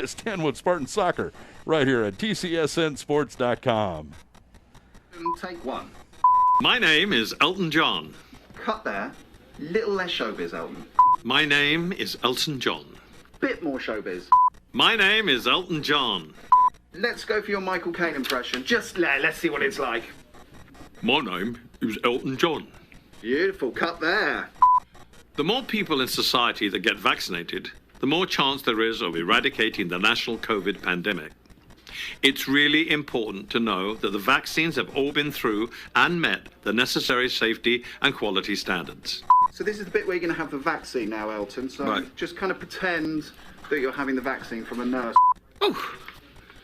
Stanwood Spartan Soccer right here at TCSNSports.com. Take one. My name is Elton John. Cut there. Little less showbiz, Elton. My name is Elton John. Bit more showbiz. My name is Elton John. Let's go for your Michael Caine impression. Just let's see what it's like. My name is Elton John. Beautiful. Cut there. The more people in society that get vaccinated, the more chance there is of eradicating the national COVID pandemic. It's really important to know that the vaccines have all been through and met the necessary safety and quality standards. So this is the bit where you're going to have the vaccine now, Elton. So Right. just kind of pretend that you're having the vaccine from a nurse. Oh,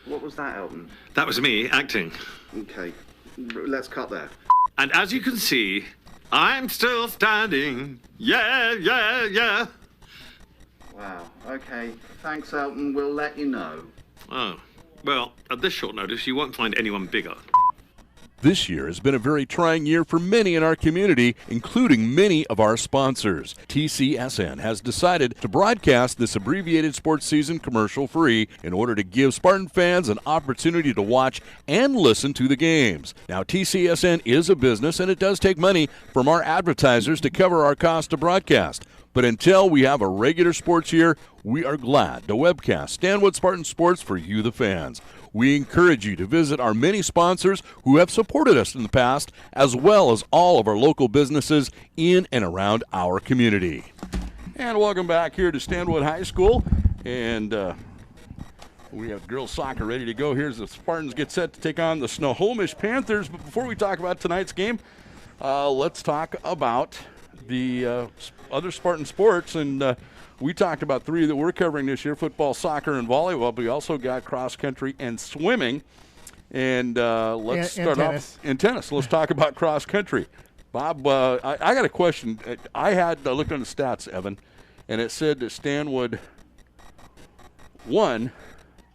What was that, Elton? that was me acting. Okay. Let's cut there. And as you can see, I'm still standing. Yeah, yeah, yeah. Wow. Okay. Thanks, Elton. We'll let you know. Oh, well, at this short notice, you won't find anyone bigger. This year has been a very trying year for many in our community, including many of our sponsors. TCSN has decided to broadcast this abbreviated sports season commercial-free in order to give Spartan fans an opportunity to watch and listen to the games. Now, TCSN is a business, and it does take money from our advertisers to cover our cost to broadcast. But until we have a regular sports year, we are glad to webcast Stanwood Spartan Sports for you, the fans. We encourage you to visit our many sponsors who have supported us in the past, as well as all of our local businesses in and around our community. And welcome back here to Stanwood High School. And we have girls soccer ready to go. Here's the Spartans get set to take on the Snohomish Panthers. But before we talk about tonight's game, let's talk about the other Spartan sports. And we talked about three that we're covering this year: football, soccer, and volleyball. But we also got cross country and swimming. And let's start off in tennis. Let's talk about cross country. Bob, I got a question. I looked on the stats, Evan, and it said that Stanwood won,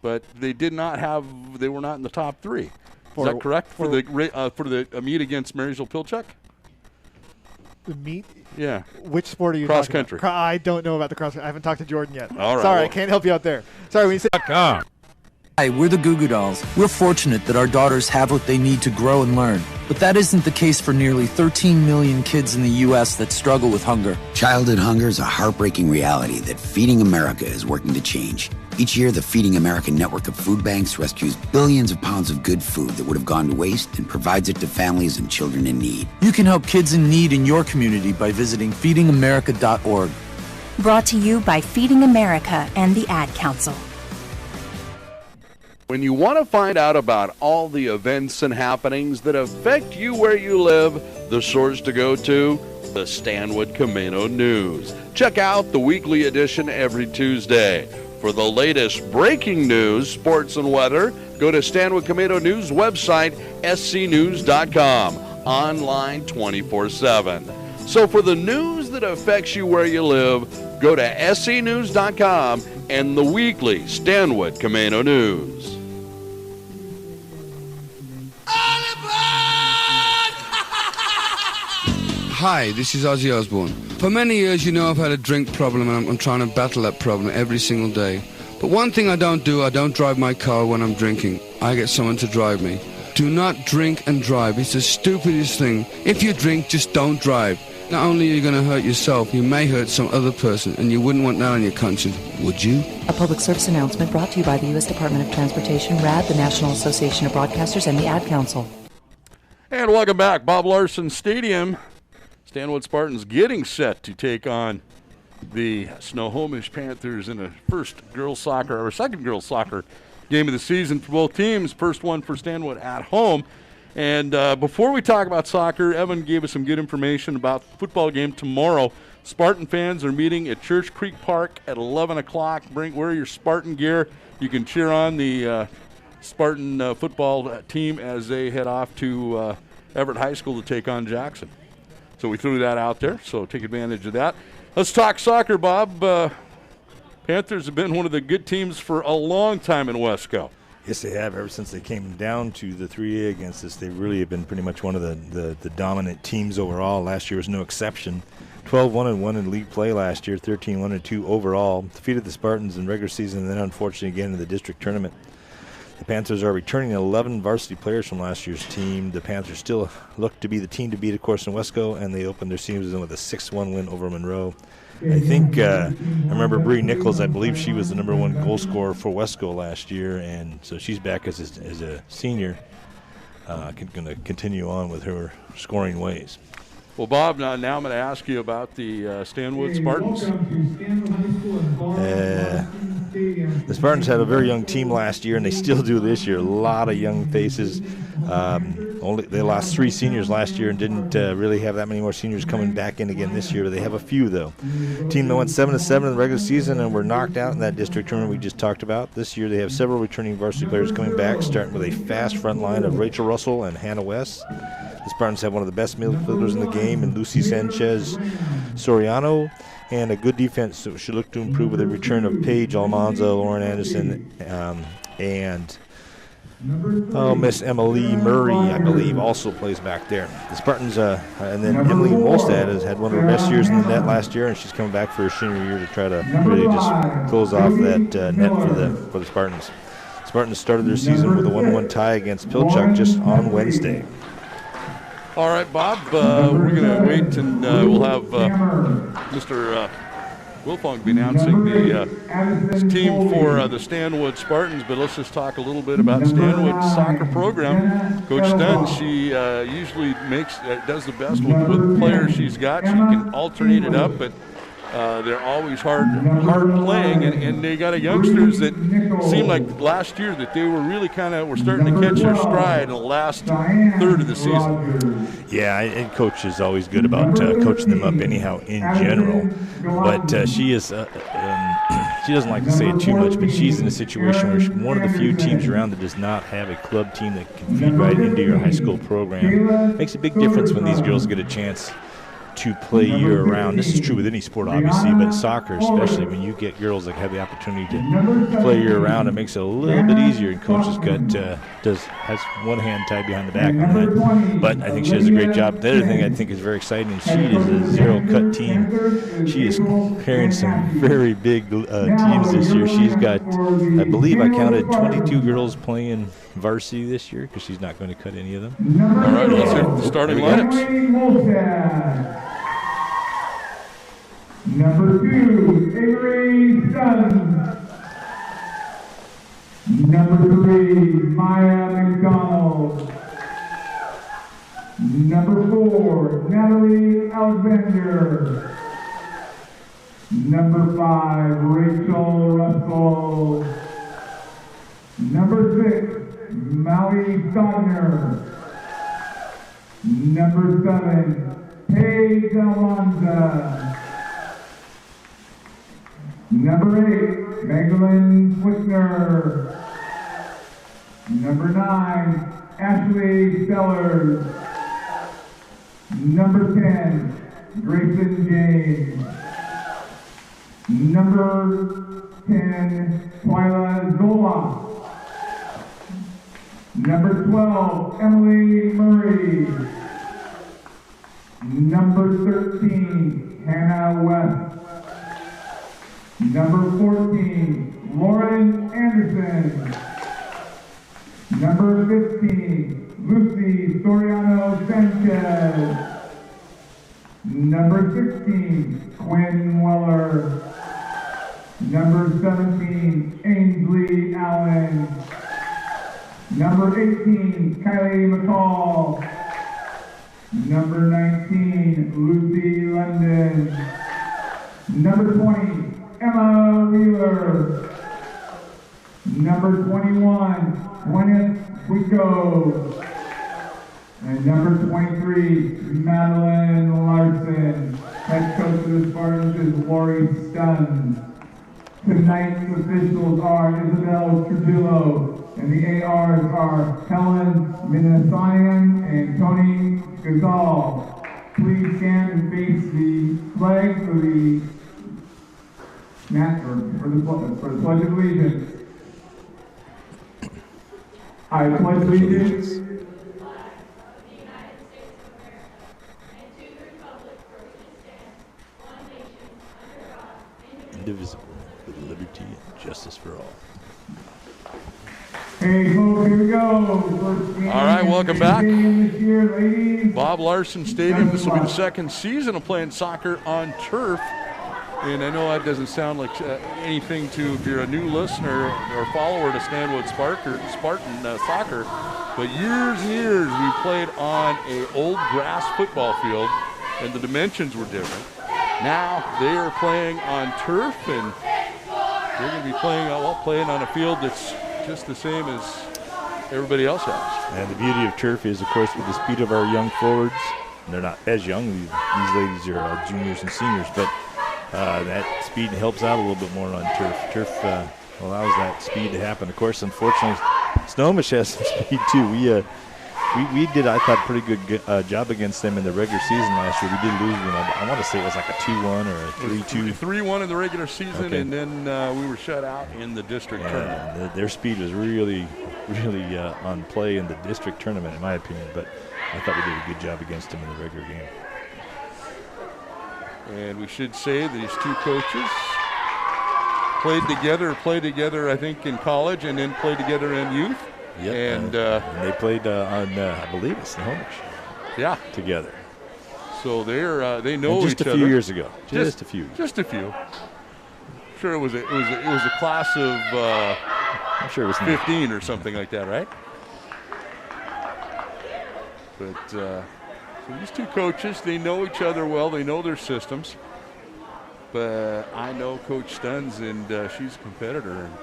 but they did not have. They were not in the top three. Is that correct for the meet against Marysville Pilchuck? The meet? Yeah. Which sport are you cross talking country? About? I don't know about the cross country. I haven't talked to Jordan yet. All right. Sorry, I can't help you out there. Sorry, when you say Hi, we're the Goo Goo Dolls. We're fortunate that our daughters have what they need to grow and learn. But that isn't the case for nearly 13 million kids in the U.S. that struggle with hunger. Childhood hunger is a heartbreaking reality that Feeding America is working to change. Each year, the Feeding America network of food banks rescues billions of pounds of good food that would have gone to waste and provides it to families and children in need. You can help kids in need in your community by visiting feedingamerica.org. Brought to you by Feeding America and the Ad Council. When you want to find out about all the events and happenings that affect you where you live, the source to go to, the Stanwood Camino News. Check out the weekly edition every Tuesday. For the latest breaking news, sports, and weather, go to Stanwood Camino News website, scnews.com, online 24/7. So for the news that affects you where you live, go to scnews.com and the weekly Stanwood Camino News. Hi, this is Ozzy Osbourne. For many years, you know, I've had a drink problem, and I'm trying to battle that problem every single day. But one thing I don't drive my car when I'm drinking. I get someone to drive me. Do not drink and drive. It's the stupidest thing. If you drink, just don't drive. Not only are you going to hurt yourself, you may hurt some other person, and you wouldn't want that on your conscience, would you? A public service announcement brought to you by the U.S. Department of Transportation, RAD, the National Association of Broadcasters, and the Ad Council. And welcome back. Bob Larson Stadium. Stanwood Spartans getting set to take on the Snohomish Panthers in a second girls soccer game of the season for both teams. First one for Stanwood at home. And before we talk about soccer, Evan gave us some good information about the football game tomorrow. Spartan fans are meeting at Church Creek Park at 11 o'clock. Wear your Spartan gear. You can cheer on the Spartan football team as they head off to Everett High School to take on Jackson. So we threw that out there, so take advantage of that. Let's talk soccer, Bob. Panthers have been one of the good teams for a long time in Wesco. Yes, they have. Ever since they came down to the 3A against us, they really have been pretty much one of the dominant teams overall. Last year was no exception. 12-1-1 in league play last year, 13-1-2 overall. Defeated the Spartans in regular season and then unfortunately again in the district tournament. The Panthers are returning 11 varsity players from last year's team. The Panthers still look to be the team to beat, of course, in Wesco, and they opened their season with a 6-1 win over Monroe. I think I remember Bree Nichols. I believe she was the #1 goal scorer for Wesco last year, and so she's back as a senior. Going to continue on with her scoring ways. Well, Bob, now I'm going to ask you about the Stanwood Spartans. The Spartans had a very young team last year, and they still do this year. A lot of young faces. They lost 3 seniors last year and didn't really have that many more seniors coming back in again this year. They have a few, though. Team that went 7-7 in the regular season and were knocked out in that district tournament we just talked about. This year they have several returning varsity players coming back, starting with a fast front line of Rachel Russell and Hannah West. The Spartans have one of the best midfielders in the game in Lucy Sanchez Soriano, and a good defense that should look to improve with the return of Paige Almanza, Lauren Anderson, and Miss Emily Murray, I believe, also plays back there. The Spartans, and then Emily Molstad has had one of her best years in the net last year, and she's coming back for her senior year to try to really just close off that net for the Spartans. The Spartans started their season with a 1-1 tie against Pilchuck just on Wednesday. All right, Bob, we're going to wait, and we'll have Mr. Wilfong be announcing the team for the Stanwood Spartans, but let's just talk a little bit about Stanwood's soccer program. Coach Dunn, she usually does the best with the players she's got. She can alternate it up, but they're always hard playing, and they got youngsters that seem like last year that they were really were starting to catch their stride in the last third of the season. Yeah, and Coach is always good about coaching them up anyhow in general, but she is she doesn't like to say it too much, but she's in a situation where she's one of the few teams around that does not have a club team that can feed right into your high school program. Makes a big difference when these girls get a chance to play year-round. This is true with any sport, obviously, but soccer especially, when you get girls that have the opportunity to play year-round, it makes it a little bit easier, and Coach has one hand tied behind the back on that. But I think she does a great job. The other thing I think is very exciting, she is a zero-cut team. She is carrying some very big teams this year. She's got, I believe I counted 22 girls playing varsity this year, because she's not going to cut any of them. All right, let's hear the starting lineups. Number 2, Avery Stuns. Number 3, Maya McDonald. Number 4, Natalie Alexander. Number 5, Rachel Russell. Number 6, Maui Gardner. Number 7, Paige Almanza. Number 8, Magdalene Whitner. Number 9, Ashley Sellers. Number 10, Grayson James. Number 10, Twyla Zola. Number 12, Emily Murray. Number 13, Hannah West. Number 14, Lauren Anderson. Number 15, Lucy Soriano Sanchez. Number 16, Quinn Weller. Number 17, Ainsley Allen. Number 18, Kylie McCall. Number 19, Lucy London. Number 20, Emma Wheeler. Number 21, Gwyneth Wico. And number 23, Madeline Larson. Head coach of the Spartans is Lori Stuns. Tonight's officials are Isabel Trujillo, and the ARs are Helen Minasanian and Tony Gazal. Please stand and face the flag for the for the Pledge of Allegiance. I pledge allegiance Hey, folks, here we go. First game All right, welcome back. Stadium this year, ladies. Bob Larson Stadium. This will be the second season of playing soccer on turf. And I know that doesn't sound like anything to, if you're a new listener or follower to Stanwood Spartan soccer, but years and years we played on a old grass football field, and the dimensions were different. Now they are playing on turf, and they're going to be playing on a field that's just the same as everybody else has. And the beauty of turf is, of course, with the speed of our young forwards, and they're not as young. These ladies are juniors and seniors, but that speed helps out a little bit more on turf. Turf allows that speed to happen. Of course, unfortunately, Snohomish has some speed too. We did, I thought, a pretty good job against them in the regular season last year. We did lose them. I want to say it was like a 2-1 or a 3-2. 3-1 in the regular season, okay. And then we were shut out in the district tournament. Their speed was really on play in the district tournament, in my opinion. But I thought we did a good job against them in the regular game. And we should say these two coaches played together, I think, in college and then played together in youth. Yep. And they played on, I believe, it's Snohomish. Yeah, together. So they know each other. Just a few years ago. Just a few. Just a few. Sure, it was a class of I'm sure it was 15 or something like that, right? But so these two coaches, they know each other well. They know their systems. But I know Coach Stuns, and she's a competitor, and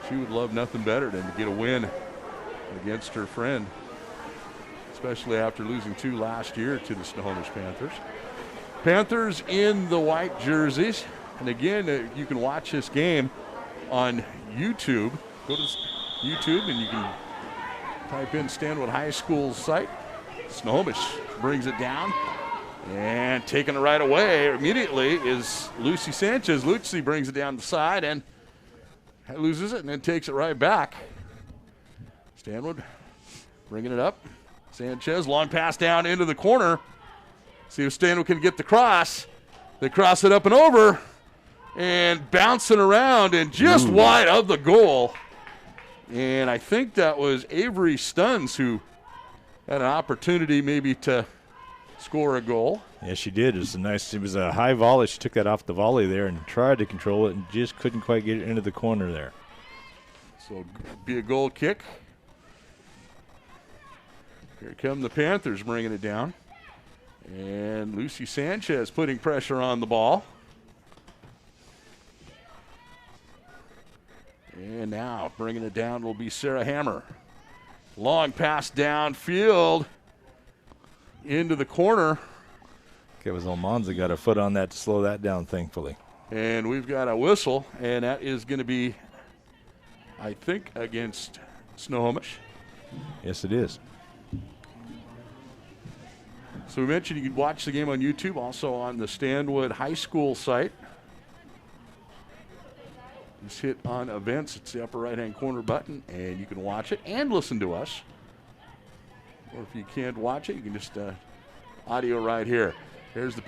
she would love nothing better than to get a win against her friend, especially after losing 2 last year to the Snohomish Panthers. Panthers in the white jerseys. And again, you can watch this game on YouTube. Go to YouTube and you can type in Stanwood High School's site. Snohomish brings it down. And taking it right away immediately is Lucy Sanchez. Lucy brings it down the side and loses it and then takes it right back. Stanwood bringing it up. Sanchez, long pass down into the corner. See if Stanwood can get the cross. They cross it up and over and bouncing around and just wide of the goal. And I think that was Avery Stuns who had an opportunity maybe to score a goal. Yeah, she did. It was a high volley. She took that off the volley there and tried to control it and just couldn't quite get it into the corner there. So be a goal kick. Here come the Panthers bringing it down. And Lucy Sanchez putting pressure on the ball. And now bringing it down will be Sarah Hammer. Long pass downfield into the corner. Okay, it was Almanza got a foot on that to slow that down, thankfully. And we've got a whistle, and that is going to be, I think, against Snohomish. Yes, it is. So we mentioned you could watch the game on YouTube, also on the Stanwood High School site. Just hit on events. It's the upper right-hand corner button, and you can watch it and listen to us. Or if you can't watch it, you can just audio right here. There's the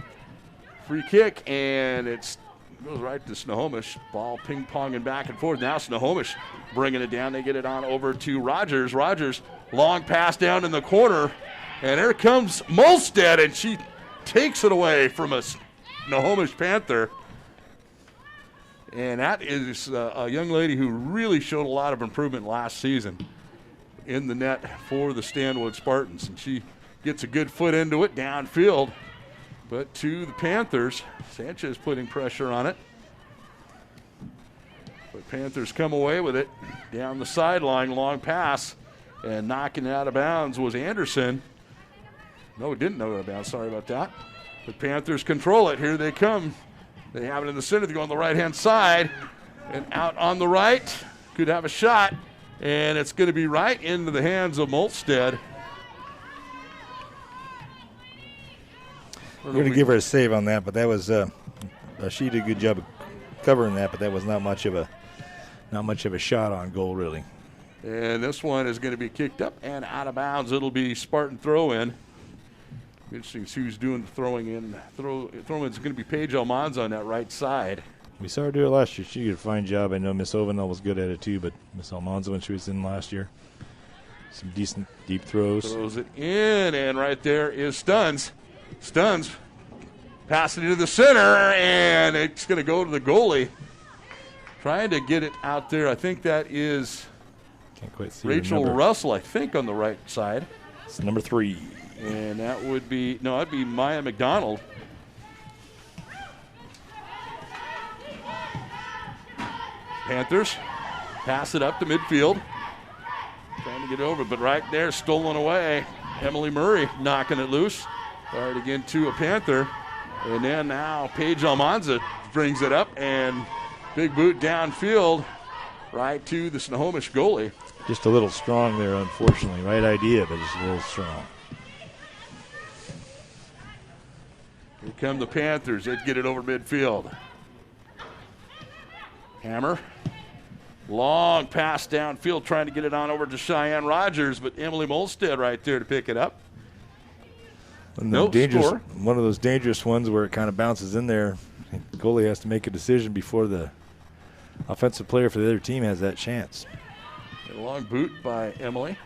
free kick, and it goes right to Snohomish. Ball ping-ponging back and forth. Now Snohomish bringing it down. They get it on over to Rogers. Rogers, long pass down in the corner. And here comes Molstead, and she takes it away from a Snohomish Panther. And that is a young lady who really showed a lot of improvement last season in the net for the Stanwood Spartans. And she gets a good foot into it downfield. But to the Panthers, Sanchez putting pressure on it. But Panthers come away with it down the sideline, long pass. And knocking it out of bounds was Anderson. No, it didn't know it out of bounds. Sorry about that. The Panthers control it. Here they come. They have it in the center. They go on the right-hand side. And out on the right. Could have a shot. And it's going to be right into the hands of Molstead. We're going to give her a save on that, but that was she did a good job of covering that, but that was not much of a shot on goal, really. And this one is going to be kicked up and out of bounds. It'll be Spartan throw-in. Interesting who's doing the throwing in. Throw-in's going to be Paige Almanza on that right side. We saw her do it last year. She did a fine job. I know Miss Ovenel was good at it too, but Miss Almanza, when she was in last year, some decent deep throws. Throws it in, and right there is Stuns. Stuns passing it to the center, and it's going to go to the goalie. Trying to get it out there. I think that is Can't quite see Rachel Russell, I think, on the right side. It's number 3. And that would be, no, that'd be Maya McDonald. Panthers pass it up to midfield. Trying to get over, but right there, stolen away. Emily Murray knocking it loose. Fired again to a Panther. And then now Paige Almanza brings it up, and big boot downfield right to the Snohomish goalie. Just a little strong there, unfortunately. Right idea, but just a little strong. Here come the Panthers. They'd get it over midfield. Hammer. Long pass downfield, trying to get it on over to Cheyenne Rogers, but Emily Molstead right there to pick it up. No score. One of those dangerous ones where it kind of bounces in there. The goalie has to make a decision before the offensive player for the other team has that chance. A long boot by Emily.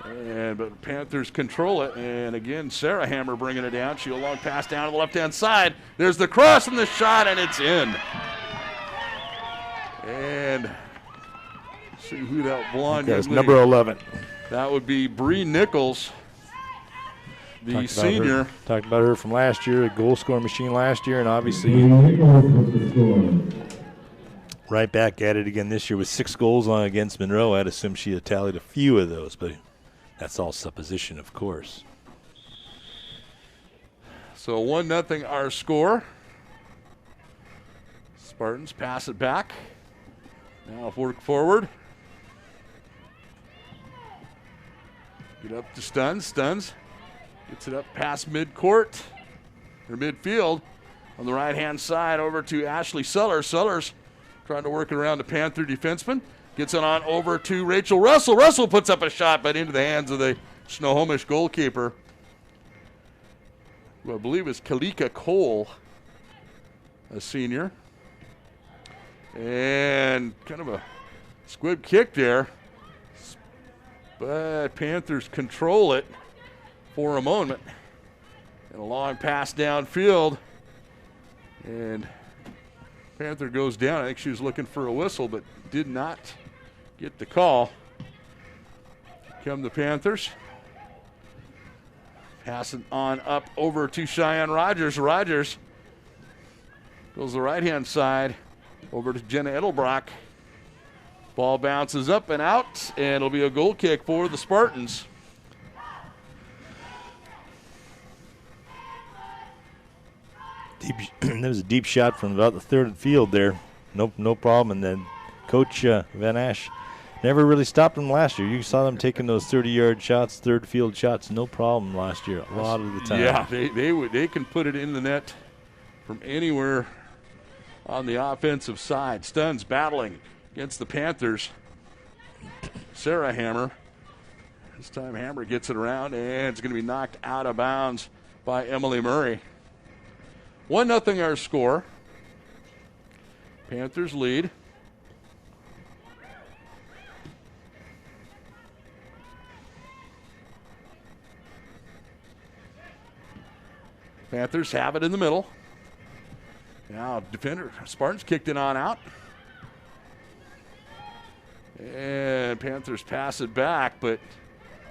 But Panthers control it, and again, Sarah Hammer bringing it down. She a long pass down to the left-hand side. There's the cross and the shot, and it's in. And see who that blonde That's young number lady- 11. That would be Bree Nichols, the senior. Talked about her from last year, a goal scoring machine last year, and obviously right back at it again this year with 6 goals on against Monroe. I'd assume she had tallied a few of those, but that's all supposition, of course. So 1-0 our score. Spartans pass it back. Now work forward. Get up to Stuns. Stuns gets it up past midcourt or midfield on the right-hand side over to Ashley Sellers. Sellers trying to work it around the Panther defenseman. Gets it on over to Rachel Russell. Russell puts up a shot, but into the hands of the Snohomish goalkeeper, who I believe is Kalika Cole, a senior. And kind of a squib kick there. But Panthers control it for a moment. And a long pass downfield. And Panther goes down. I think she was looking for a whistle, but did not get the call. Come the Panthers. Passing on up over to Cheyenne Rogers. Rogers goes the right-hand side over to Jenna Edelbrock. Ball bounces up and out, and it'll be a goal kick for the Spartans. There was a deep shot from about the third field there. No problem. And then Coach Van Ash never really stopped them last year. You saw them taking those 30-yard shots, third field shots, no problem last year, a lot of the time. Yeah, they can put it in the net from anywhere on the offensive side. Stuns battling against the Panthers. Sarah Hammer. This time Hammer gets it around, and it's going to be knocked out of bounds by Emily Murray. 1-0 our score. Panthers lead. Panthers have it in the middle. Now defender Spartans kicked it on out. And Panthers pass it back, but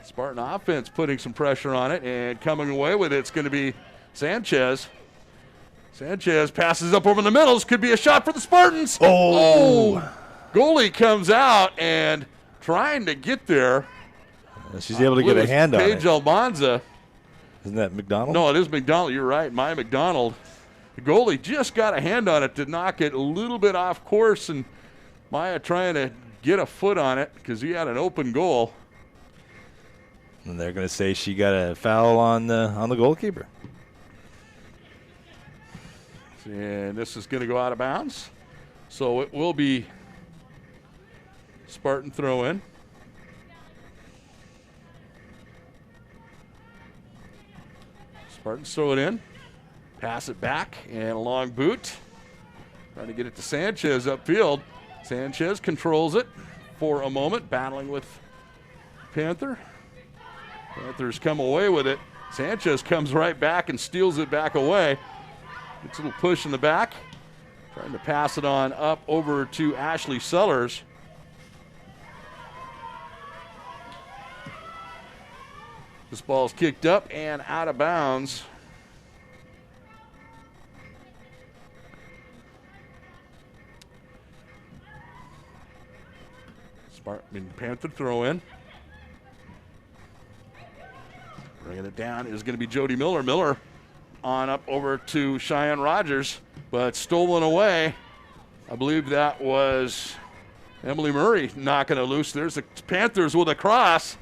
Spartan offense putting some pressure on it, and coming away with it's going to be Sanchez. Sanchez passes up over the middle. This could be a shot for the Spartans. Oh! Goalie comes out and trying to get there. She's able to get a hand on it. Paige Almanza. Isn't that McDonald? No, it is McDonald. You're right. Maya McDonald. The goalie just got a hand on it to knock it a little bit off course, and Maya trying to get a foot on it because he had an open goal. And they're going to say she got a foul on the goalkeeper. And this is going to go out of bounds. So it will be Spartan throw in. Spartans throw it in. Pass it back and a long boot. Trying to get it to Sanchez upfield. Sanchez controls it for a moment, battling with Panther. Panthers come away with it. Sanchez comes right back and steals it back away. Gets a little push in the back. Trying to pass it on up over to Ashley Sellers. This ball's kicked up and out of bounds. Panther throw in. Bringing it down is going to be Jody Miller. Miller on up over to Cheyenne Rogers, but stolen away. I believe that was Emily Murray knocking it loose. There's the Panthers with a cross,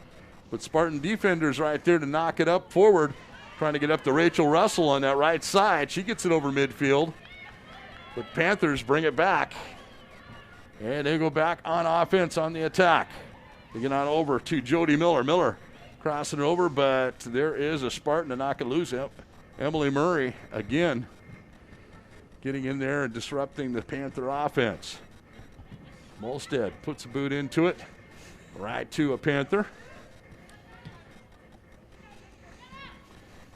but Spartan defenders right there to knock it up forward, trying to get up to Rachel Russell on that right side. She gets it over midfield, but Panthers bring it back. And they go back on offense on the attack. They get on over to Jody Miller. Miller crossing it over, but there is a Spartan to knock it loose. Emily Murray again getting in there and disrupting the Panther offense. Molstead puts a boot into it. Right to a Panther.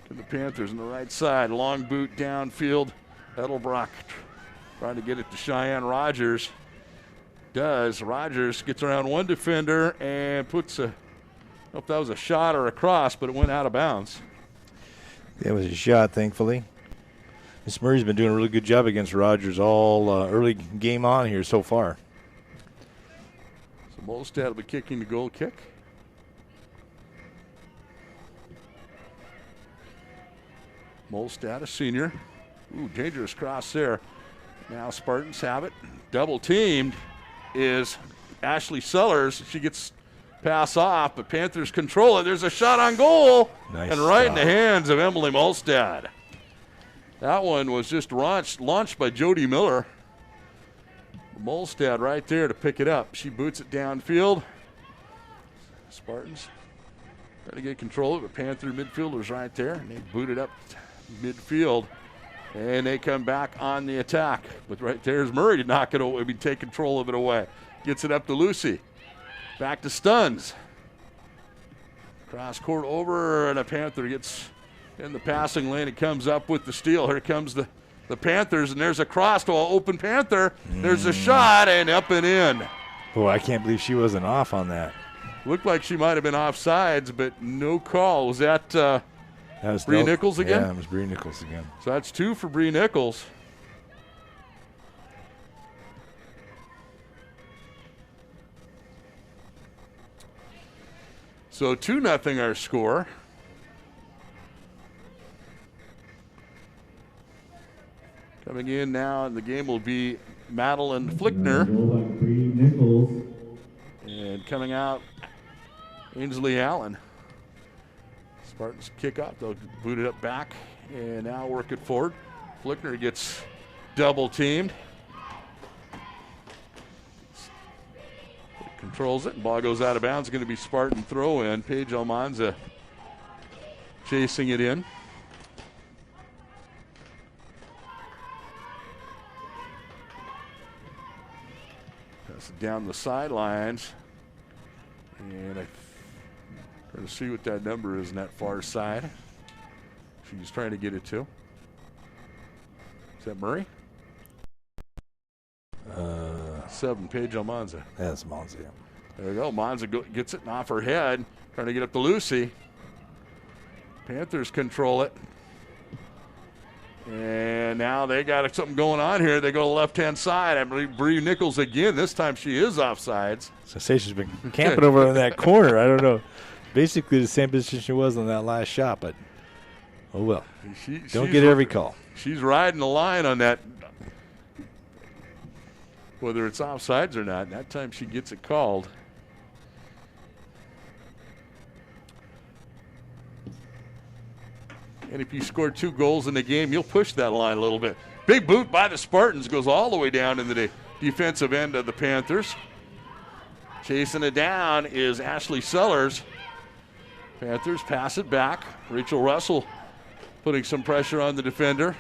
To the Panthers on the right side. Long boot downfield. Edelbrock trying to get it to Cheyenne Rogers. Does. Rogers gets around one defender and puts a, I don't know if that was a shot or a cross, but it went out of bounds. That was a shot, thankfully. Miss Murray's been doing a really good job against Rogers all early game on here so far. So Molstad will be kicking the goal kick. Molstad, a senior. Ooh, dangerous cross there. Now Spartans have it. Double teamed is Ashley Sellers. She gets pass off, but Panthers control it. There's a shot on goal. Nice and right stop. in the hands of Emily Molstad. That one was just launched by Jody Miller. Molstad right there to pick it up. She boots it downfield. Spartans try to get control of it, but Panther midfielders right there, and they boot it up midfield. And they come back on the attack. But right there's Murray to knock it away, take control of it away. Gets it up to Lucy. Back to Stuns. Cross court over, and a Panther gets in the passing lane. It comes up with the steal. Here comes the Panthers, and there's a cross to an open Panther. There's a shot, and up and in. Boy, I can't believe she wasn't off on that. Looked like she might have been offsides, but no call. Was that Bree Nichols again? Yeah, it was Bree Nichols again. So that's 2 for Bree Nichols. So 2-0 our score. Coming in now, and the game will be Madeline Flickner. And coming out, Ainsley Allen. Spartans kick up. They'll boot it up back and now work it forward. Flickner gets double teamed. Controls it. Ball goes out of bounds. Going to be Spartan throw in. Paige Almanza chasing it in. Pass it down the sidelines. And I trying to see what that number is on that far side. She's trying to get it to. Is that Murray? 7, Paige Almanza. That's Monza. There we go. Monza gets it off her head. Trying to get up to Lucy. Panthers control it. And now they got something going on here. They go to the left-hand side. I believe Bree Nichols again. This time she is offsides. Sensation's been camping over in that corner. I don't know. Basically the same position she was on that last shot, but oh well. Don't get every call. She's riding the line on that, whether it's offsides or not. That time she gets it called. And if you score 2 goals in the game, you'll push that line a little bit. Big boot by the Spartans goes all the way down into the defensive end of the Panthers. Chasing it down is Ashley Sellers. Panthers pass it back. Rachel Russell putting some pressure on the defender.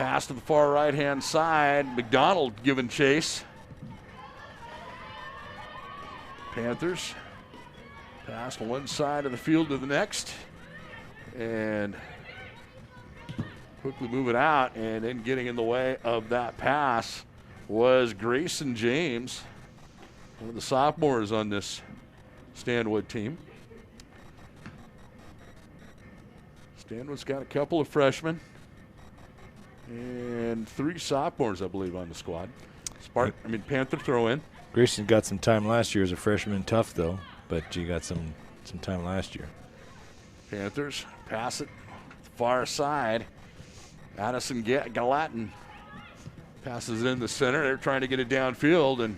Pass to the far right-hand side. McDonald giving chase. Panthers pass from one side of the field to the next. And quickly moving out, and then getting in the way of that pass was Grayson James, one of the sophomores on this Stanwood team. Stanwood's got a couple of freshmen and 3 sophomores, I believe, on the squad. Panther throw in. Grayson got some time last year as a freshman, tough though, but you got some time last year. Panthers pass it far side. Addison Gallatin passes it in the center. They're trying to get it downfield and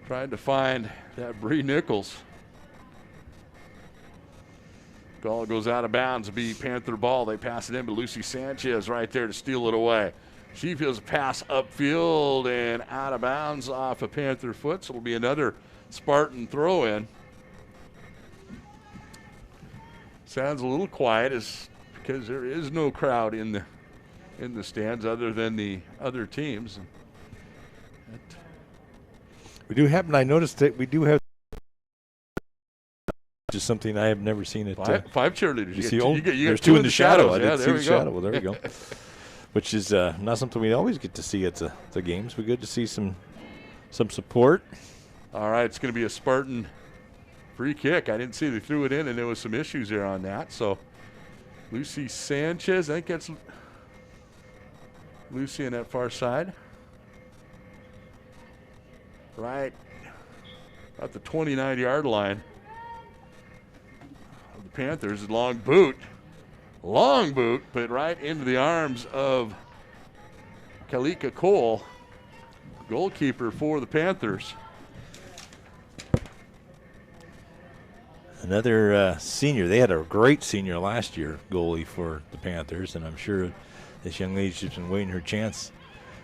trying to find that Bree Nichols. Ball goes out of bounds. It'll be Panther ball. They pass it in to Lucy Sanchez right there to steal it away. She feels a pass upfield and out of bounds off a Panther foot, so it'll be another Spartan throw in. Sounds a little quiet because there is no crowd in the stands other than the other teams. I noticed that we do have just something I have never seen it. Five cheerleaders. You get there's 2 in the shadow. I Yeah, didn't see the shadow. Well, there we go. Which is not something we always get to see at the games. We're good to see some support. All right, it's going to be a Spartan free kick. I didn't see they threw it in, and there was some issues there on that. So Lucy Sanchez, I think that's Lucy on that far side. Right at the 29-yard line of the Panthers. Long boot, but right into the arms of Kalika Cole, goalkeeper for the Panthers. Another senior. They had a great senior last year, goalie for the Panthers, and I'm sure this young lady's just been waiting her chance.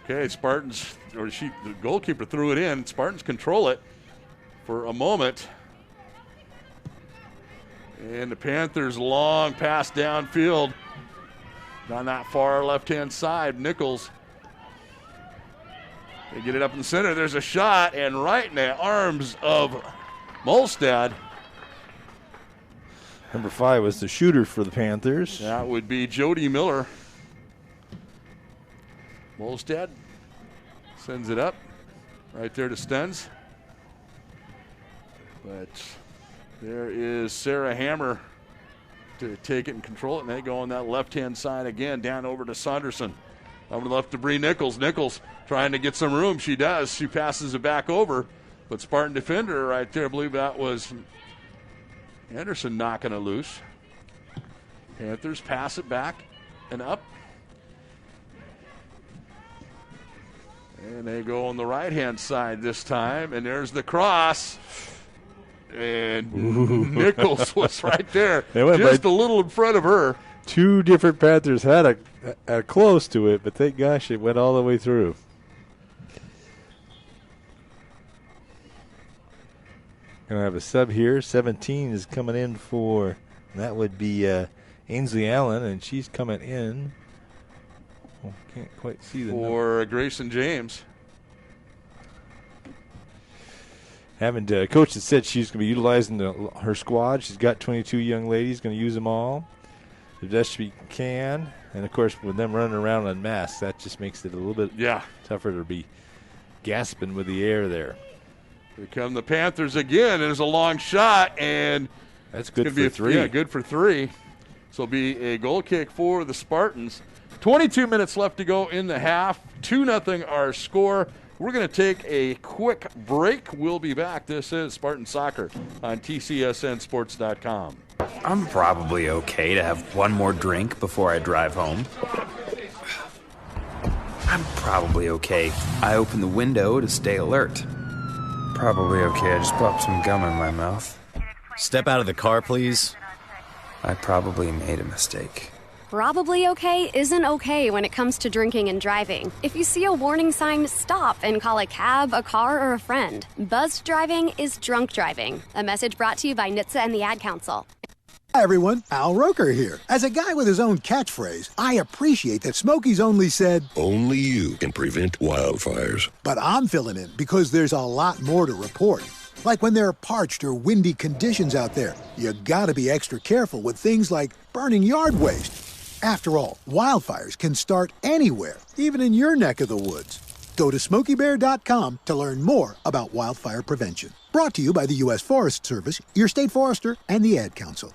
Okay, the goalkeeper threw it in. Spartans control it for a moment. And the Panthers' long pass downfield on that far left-hand side. Nichols. They get it up in the center. There's a shot, and right in the arms of Molstad. Number 5 was the shooter for the Panthers. That would be Jody Miller. Molstad sends it up right there to Stenz. But there is Sarah Hammer to take it and control it, and they go on that left-hand side again, down over to Saunderson. Over left to Bree Nichols. Nichols trying to get some room. She does. She passes it back over. But Spartan defender right there, I believe that was Anderson knocking it loose. Panthers pass it back and up. And they go on the right-hand side this time, and there's the cross. And Nichols was right there, just a little in front of her. 2 different Panthers had a close to it, but thank gosh it went all the way through. Going to have a sub here. 17 is coming in for, that would be Ainsley Allen, and she's coming in. Oh, can't quite see the for Grayson James. Coach had said she's going to be utilizing her squad. She's got 22 young ladies, going to use them all the best she can. And, of course, with them running around en masse, that just makes it a little bit tougher to be gasping with the air there. Here come the Panthers again. There's a long shot, and that's good for 3. Yeah, good for 3. So it'll be a goal kick for the Spartans. 22 minutes left to go in the half. 2-0 our score. We're going to take a quick break. We'll be back. This is Spartan Soccer on TCSNSports.com. I'm probably okay to have one more drink before I drive home. I'm probably okay. I open the window to stay alert. Probably okay. I just popped some gum in my mouth. Step out of the car, please. I probably made a mistake. Probably okay isn't okay when it comes to drinking and driving. If you see a warning sign, stop and call a cab, a car, or a friend. Buzzed driving is drunk driving. A message brought to you by NHTSA and the Ad Council. Hi everyone, Al Roker here. As a guy with his own catchphrase, I appreciate that Smokey's only said, "Only you can prevent wildfires." But I'm filling in because there's a lot more to report. Like when there are parched or windy conditions out there, you gotta be extra careful with things like burning yard waste. After all, wildfires can start anywhere, even in your neck of the woods. Go to SmokeyBear.com to learn more about wildfire prevention. Brought to you by the U.S. Forest Service, your state forester, and the Ad Council.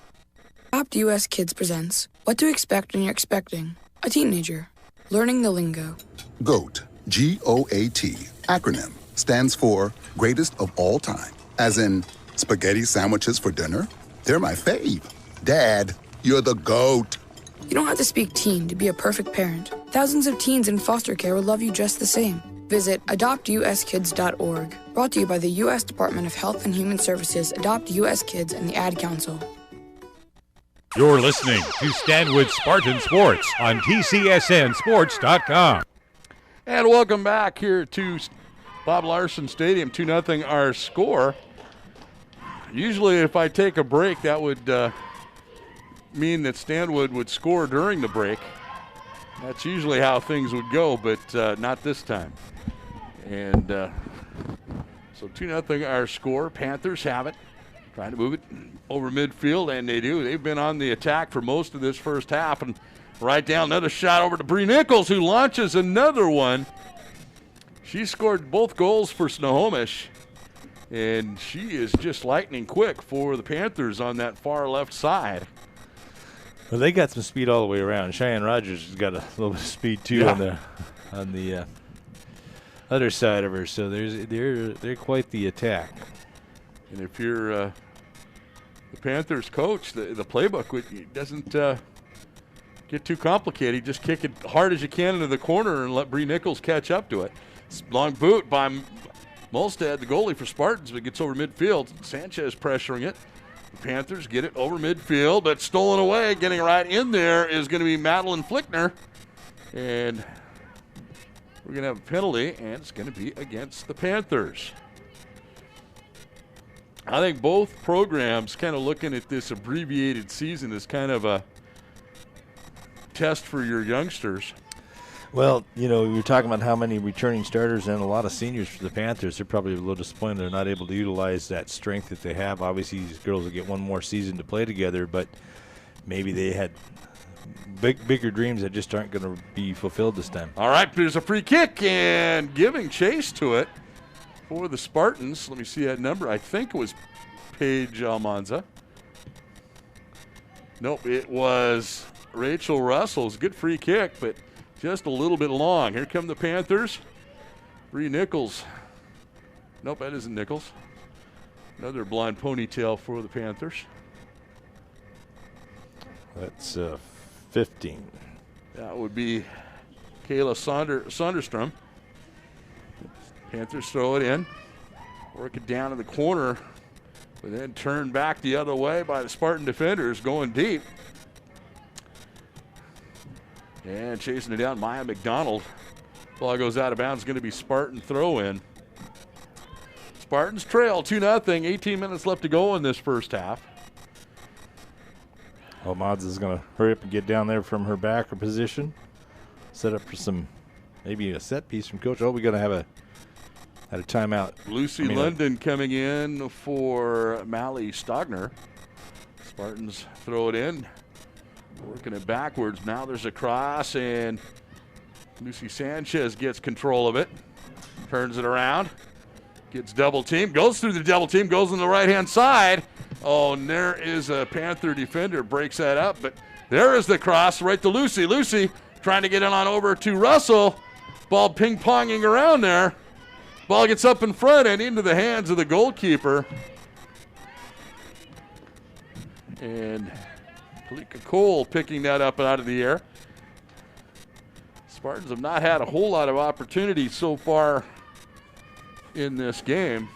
Adopt US Kids presents What to Expect When You're Expecting a Teenager. Learning the Lingo. GOAT, G-O-A-T, acronym, stands for Greatest of All Time. As in, spaghetti sandwiches for dinner? They're my fave. Dad, you're the GOAT. You don't have to speak teen to be a perfect parent. Thousands of teens in foster care will love you just the same. Visit adoptuskids.org. Brought to you by the U.S. Department of Health and Human Services, Adopt U.S. Kids, and the Ad Council. You're listening to Stanwood Spartan Sports on TCSNSports.com. And welcome back here to Bob Larson Stadium, 2-0 our score. Usually if I take a break, that would mean that Stanwood would score during the break. That's usually how things would go, but not this time. And so 2-0 our score. Panthers have it. Trying to move it over midfield, and they do. They've been on the attack for most of this first half. And right down, another shot over to Bree Nichols, who launches another one. She scored both goals for Snohomish, and she is just lightning quick for the Panthers on that far left side. Well, they got some speed all the way around. Cheyenne Rogers has got a little bit of speed too on the other side of her. So they're quite the attack. And if you're the Panthers coach, the playbook doesn't get too complicated. You just kick it hard as you can into the corner and let Bree Nichols catch up to it. It's long boot by Molstad, the goalie for Spartans, but it gets over midfield. Sanchez pressuring it. The Panthers get it over midfield, but stolen away. Getting right in there is going to be Madeline Flickner. And we're going to have a penalty, and it's going to be against the Panthers. I think both programs kind of looking at this abbreviated season as kind of a test for your youngsters. Well, you're talking about how many returning starters and a lot of seniors for the Panthers. They're probably a little disappointed they're not able to utilize that strength that they have. Obviously, these girls will get one more season to play together, but maybe they had bigger dreams that just aren't going to be fulfilled this time. All right, there's a free kick and giving chase to it for the Spartans. Let me see that number. I think it was Paige Almanza. Nope, it was Rachel Russell's. Good free kick, but just a little bit long. Here come the Panthers. Bree Nichols. Nope, that isn't Nichols. Another blonde ponytail for the Panthers. That's 15. That would be Kayla Sonderstrom. Panthers throw it in. Work it down in the corner, but then turn back the other way by the Spartan defenders going deep. And chasing it down, Maya McDonald. Ball goes out of bounds. Going to be Spartan throw in. Spartans trail 2-0. 18 minutes left to go in this first half. Well, Mods is going to hurry up and get down there from her backer position. Set up for maybe a set piece from coach. Oh, we're going to have a timeout. Lucy London coming in for Mally Stogner. Spartans throw it in. Working it backwards. Now there's a cross, and Lucy Sanchez gets control of it. Turns it around. Gets double team. Goes through the double team. Goes on the right-hand side. Oh, and there is a Panther defender. Breaks that up. But there is the cross right to Lucy. Lucy trying to get it on over to Russell. Ball ping-ponging around there. Ball gets up in front and into the hands of the goalkeeper. And Kalika Cole picking that up out of the air. Spartans have not had a whole lot of opportunities so far in this game.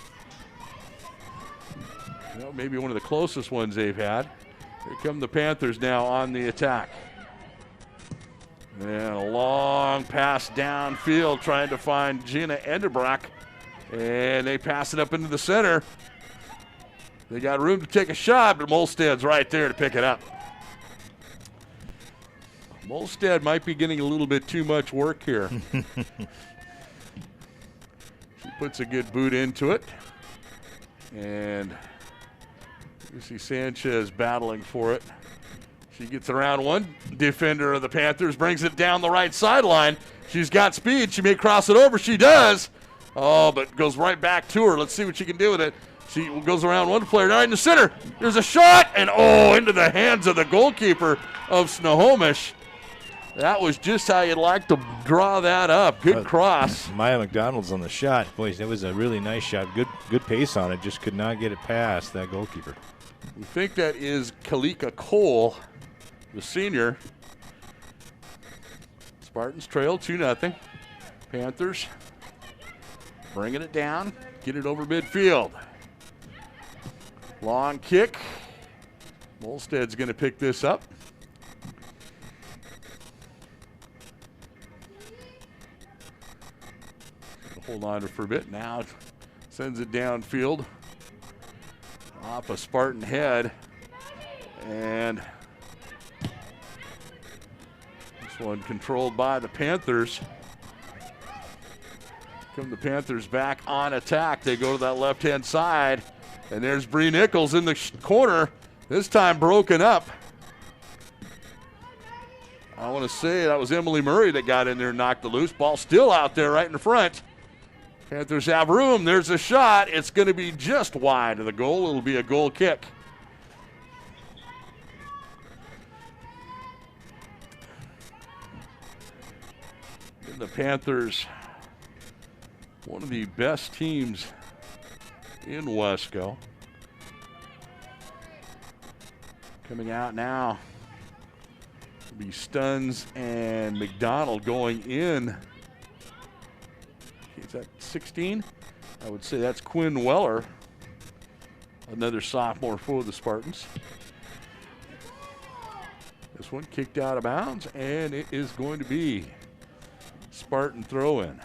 Maybe one of the closest ones they've had. Here come the Panthers now on the attack. And a long pass downfield trying to find Gina Enderbrock. And they pass it up into the center. They got room to take a shot, but Molsted's right there to pick it up. Molsted might be getting a little bit too much work here. She puts a good boot into it. And Lucy Sanchez battling for it. She gets around one defender of the Panthers, brings it down the right sideline. She's got speed. She may cross it over. She does. Oh, but goes right back to her. Let's see what she can do with it. She goes around one player right in the center. There's a shot, and into the hands of the goalkeeper of Snohomish. That was just how you'd like to draw that up. Good cross. Maya McDonald's on the shot. Boy, that was a really nice shot. Good pace on it. Just could not get it past that goalkeeper. We think that is Kalika Cole, the senior. Spartans trail 2-0. Panthers bringing it down. Get it over midfield. Long kick. Molsted's going to pick this up. Hold on for a bit. Now sends it downfield off a Spartan head. And this one controlled by the Panthers. Come the Panthers back on attack. They go to that left-hand side. And there's Bree Nichols in the corner. This time broken up. I want to say that was Emily Murray that got in there and knocked the loose. Ball still out there right in front. Panthers have room. There's a shot. It's going to be just wide of the goal. It'll be a goal kick. And the Panthers, one of the best teams in Wesco. Coming out now will be Stuns and McDonald going in. Is that 16? I would say that's Quinn Weller, another sophomore for the Spartans. This one kicked out of bounds, and it is going to be Spartan throw-in.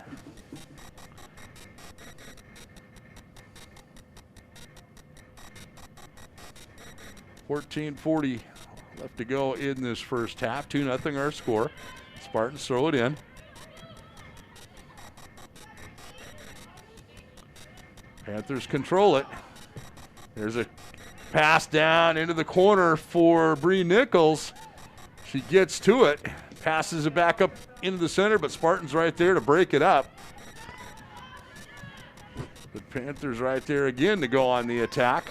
.40 left to go in this first half. 2-0 our score. Spartans throw it in. Panthers control it. There's a pass down into the corner for Bree Nichols. She gets to it, passes it back up into the center, but Spartans right there to break it up. The Panthers right there again to go on the attack.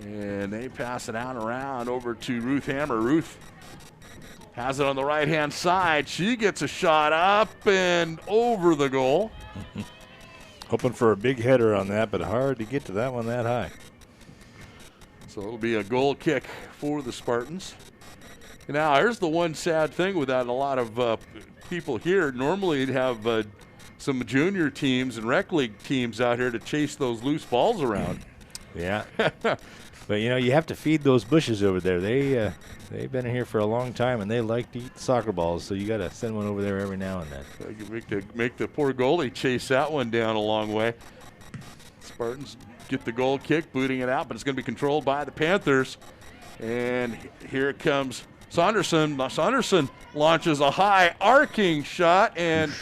And they pass it out around over to Ruth Hammer. Ruth has it on the right-hand side. She gets a shot up and over the goal. Hoping for a big header on that, but hard to get to that one that high. So it'll be a goal kick for the Spartans. Now, here's the one sad thing without a lot of people here. Normally, you'd have some junior teams and rec league teams out here to chase those loose balls around. Yeah. But, you have to feed those bushes over there. They've been here for a long time, and they like to eat soccer balls, so you got to send one over there every now and then. So you make the poor goalie chase that one down a long way. Spartans get the goal kick, booting it out, but it's going to be controlled by the Panthers. And here it comes Saunderson. Saunderson launches a high arcing shot, and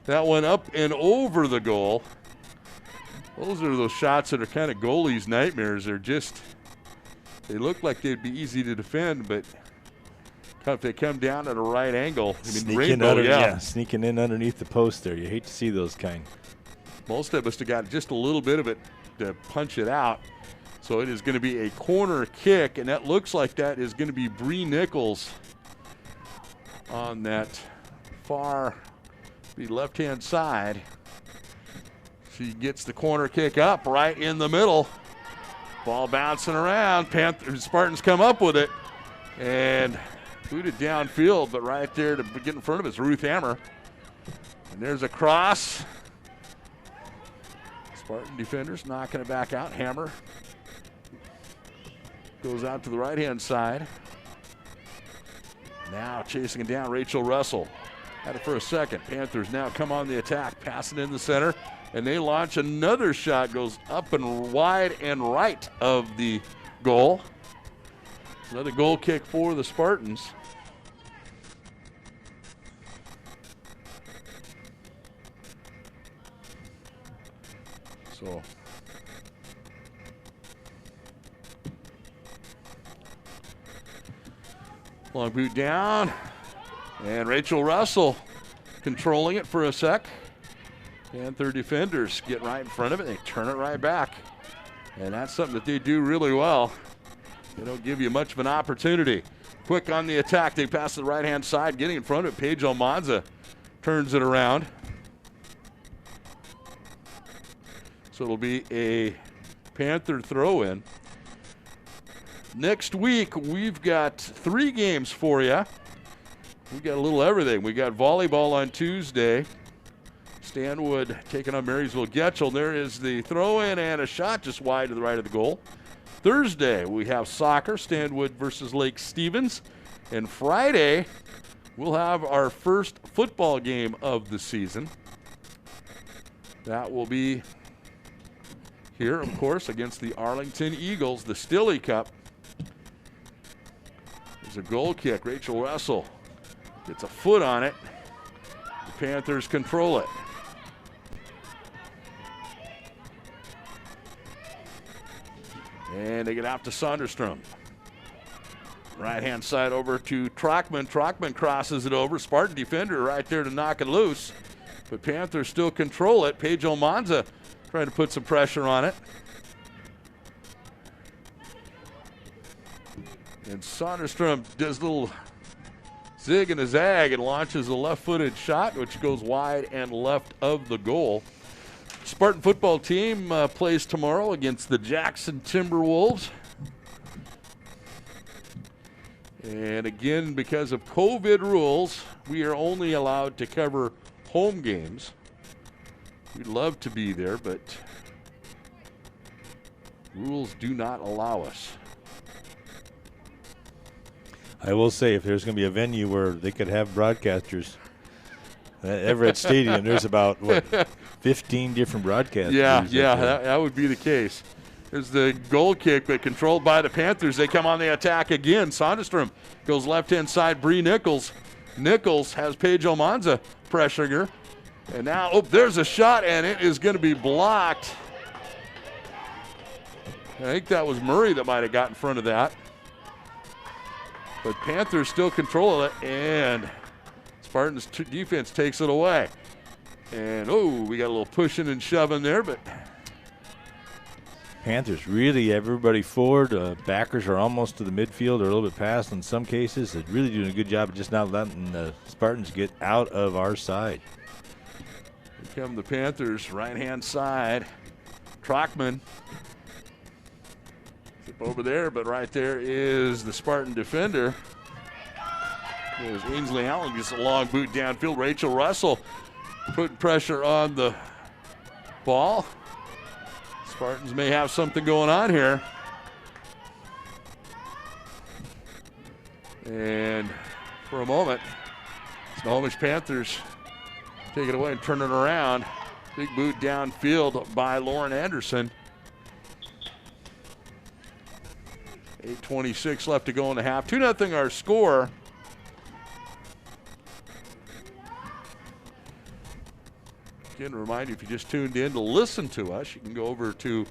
that went up and over the goal. Those are those shots that are kind of goalies' nightmares. They look like they'd be easy to defend, but if they come down at a right angle, sneaking in underneath the post there. You hate to see those kind. Most of us have got just a little bit of it to punch it out. So it is going to be a corner kick, and that looks like that is going to be Bree Nichols on that far left-hand side. She gets the corner kick up right in the middle. Ball bouncing around. Spartans come up with it and boot it downfield, but right there to get in front of it is Ruth Hammer. And there's a cross. Spartan defenders knocking it back out. Hammer goes out to the right-hand side. Now chasing it down, Rachel Russell. Had it for a second. Panthers now come on the attack, passing in the center, and they launch another shot. Goes up and wide and right of the goal. Another goal kick for the Spartans. So long boot down, and Rachel Russell controlling it for a sec. Panther defenders get right in front of it. They turn it right back, and that's something that they do really well. They don't give you much of an opportunity. Quick on the attack. They pass to the right-hand side, getting in front of it. Paige Almanza turns it around. So it'll be a Panther throw-in. Next week, we've got 3 games for you. We got a little everything. We got volleyball on Tuesday. Stanwood taking on Marysville Getchell. There is the throw-in and a shot just wide to the right of the goal. Thursday, we have soccer, Stanwood versus Lake Stevens. And Friday, we'll have our first football game of the season. That will be here, of course, against the Arlington Eagles, the Stilley Cup. There's a goal kick. Rachel Russell gets a foot on it. The Panthers control it. And they get out to Sonderstrom. Right-hand side over to Trockman. Trockman crosses it over. Spartan defender right there to knock it loose. But Panthers still control it. Paige Almanza trying to put some pressure on it. And Sonderstrom does a little zig and a zag and launches a left-footed shot, which goes wide and left of the goal. Spartan football team plays tomorrow against the Jackson Timberwolves. And again, because of COVID rules, we are only allowed to cover home games. We'd love to be there, but rules do not allow us. I will say, if there's going to be a venue where they could have broadcasters, Everett Stadium, there's about, 15 different broadcasters. Yeah, that would be the case. There's the goal kick, but controlled by the Panthers. They come on the attack again. Sonderstrom goes left-hand side. Bree Nichols. Nichols has Paige Almanza pressuring her. And now, there's a shot, and it is going to be blocked. I think that was Murray that might have got in front of that. But Panthers still control it, and Spartans defense takes it away. And, we got a little pushing and shoving there, but Panthers really, everybody forward. Backers are almost to the midfield or a little bit past in some cases. They're really doing a good job of just not letting the Spartans get out of our side. Here come the Panthers, right-hand side. Trockman. Zip over there, but right there is the Spartan defender. There's Ainsley Allen, gets a long boot downfield. Rachel Russell putting pressure on the ball. Spartans may have something going on here. And for a moment, Snohomish Panthers take it away and turn it around. Big boot downfield by Lauren Anderson. 8:26 left to go in the half. 2-0 our score. Again, to remind you, if you just tuned in to listen to us, you can go over to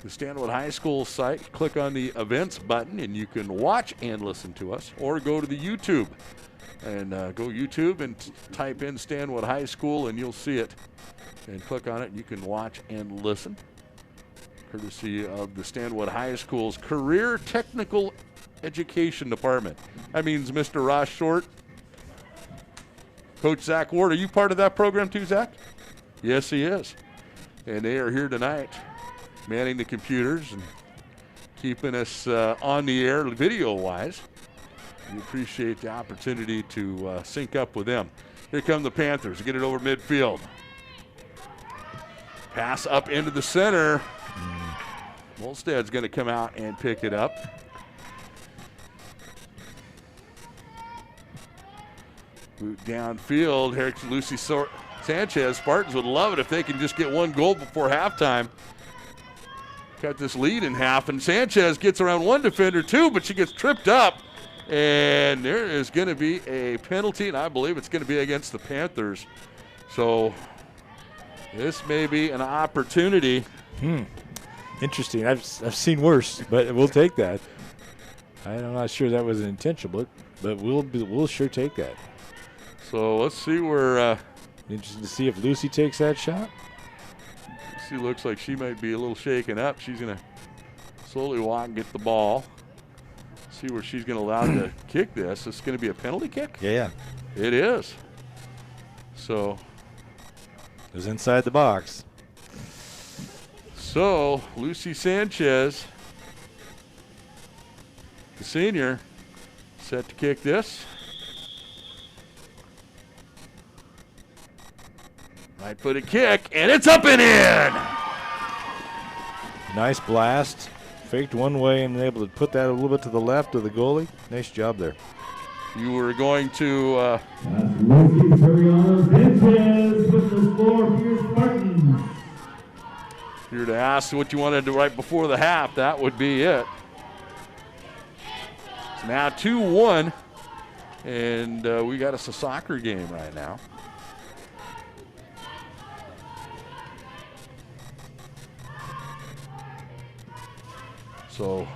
the Stanwood High School site, click on the events button, and you can watch and listen to us, or go to the YouTube and go YouTube and type in Stanwood High School, and you'll see it. And click on it, and you can watch and listen, courtesy of the Stanwood High School's Career Technical Education Department. That means Mr. Ross Short, Coach Zach Ward. Are you part of that program too, Zach? Yes, he is. And they are here tonight, manning the computers and keeping us on the air video-wise. We appreciate the opportunity to sync up with them. Here come the Panthers. Get it over midfield. Pass up into the center. Molstad's going to come out and pick it up. Boot downfield. Here's Lucy Sanchez. Spartans would love it if they can just get one goal before halftime. Cut this lead in half, and Sanchez gets around one defender too, but she gets tripped up. And there is going to be a penalty, and I believe it's going to be against the Panthers. So this may be an opportunity. Interesting. I've seen worse, but we'll take that. I'm not sure that was intentional, but we'll sure take that. So let's see where. Interesting to see if Lucy takes that shot. She looks like she might be a little shaken up. She's going to slowly walk and get the ball. See where she's going to allow to kick this. It's going to be a penalty kick? Yeah. It is. So. It was inside the box. So, Lucy Sanchez, the senior, set to kick this. Right-footed kick, and it's up and in! Nice blast. Faked one way and able to put that a little bit to the left of the goalie. Nice job there. You were going to... If you were to ask what you wanted to do right before the half, that would be it. It's now 2-1, and we got us a soccer game right now. So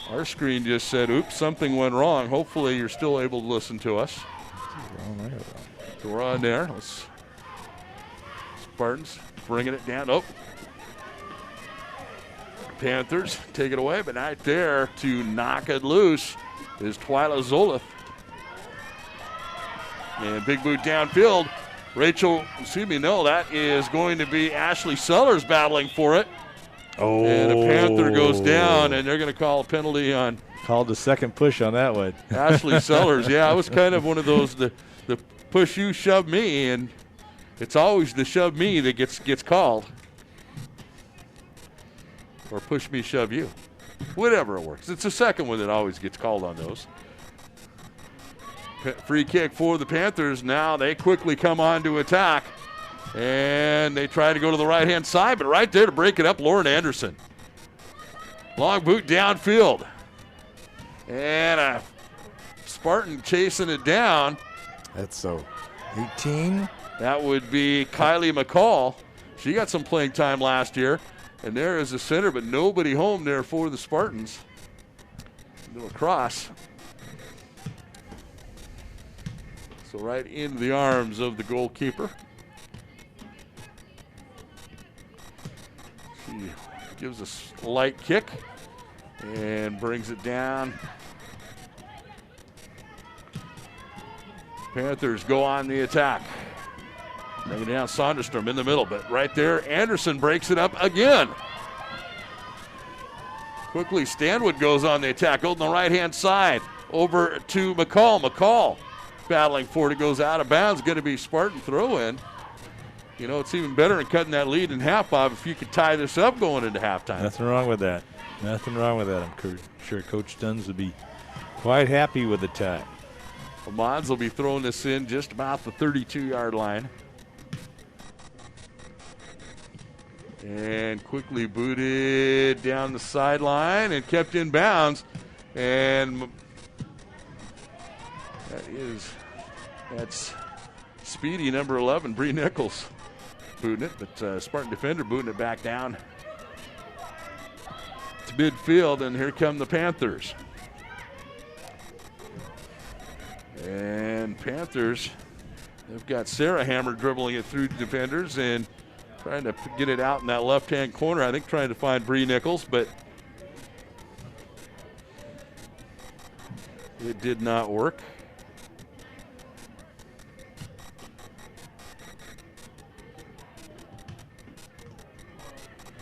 our screen just said, oops, something went wrong. Hopefully you're still able to listen to us. So we're on there. Spartans bringing it down. Oh. Panthers take it away, but right there to knock it loose is Twyla Zolith. And big boot downfield. That is going to be Ashley Sellers battling for it. Oh. And a Panther goes down, and they're going to call a penalty on. Called the second push on that one. Ashley Sellers. Yeah, it was kind of one of those, the push you, shove me, and it's always the shove me that gets called. Or push me, shove you. Whatever it works. It's the second one that always gets called on those. Free kick for the Panthers. Now they quickly come on to attack. And they try to go to the right-hand side, but right there to break it up, Lauren Anderson. Long boot downfield. And a Spartan chasing it down. That's so 18. That would be Kylie McCall. She got some playing time last year. And there is the center, but nobody home there for the Spartans. Little cross. So right into the arms of the goalkeeper. She gives a light kick and brings it down. Panthers go on the attack. Bring it down, Sonderstrom in the middle, but right there, Anderson breaks it up again. Quickly, Stanwood goes on the attack, on the right-hand side, over to McCall. McCall battling for it, it goes out of bounds, going to be Spartan throw-in. You know, it's even better than cutting that lead in half, Bob, if you could tie this up going into halftime. Nothing wrong with that. Nothing wrong with that. I'm sure Coach Duns would be quite happy with the tie. Well, Mons will be throwing this in just about the 32-yard line. And quickly booted down the sideline and kept in bounds. And that's speedy number 11, Bree Nichols, booting it. But Spartan defender booting it back down to midfield. And here come the Panthers. And Panthers, they've got Sarah Hammer dribbling it through the defenders and trying to get it out in that left-hand corner. I think trying to find Bree Nichols, but it did not work.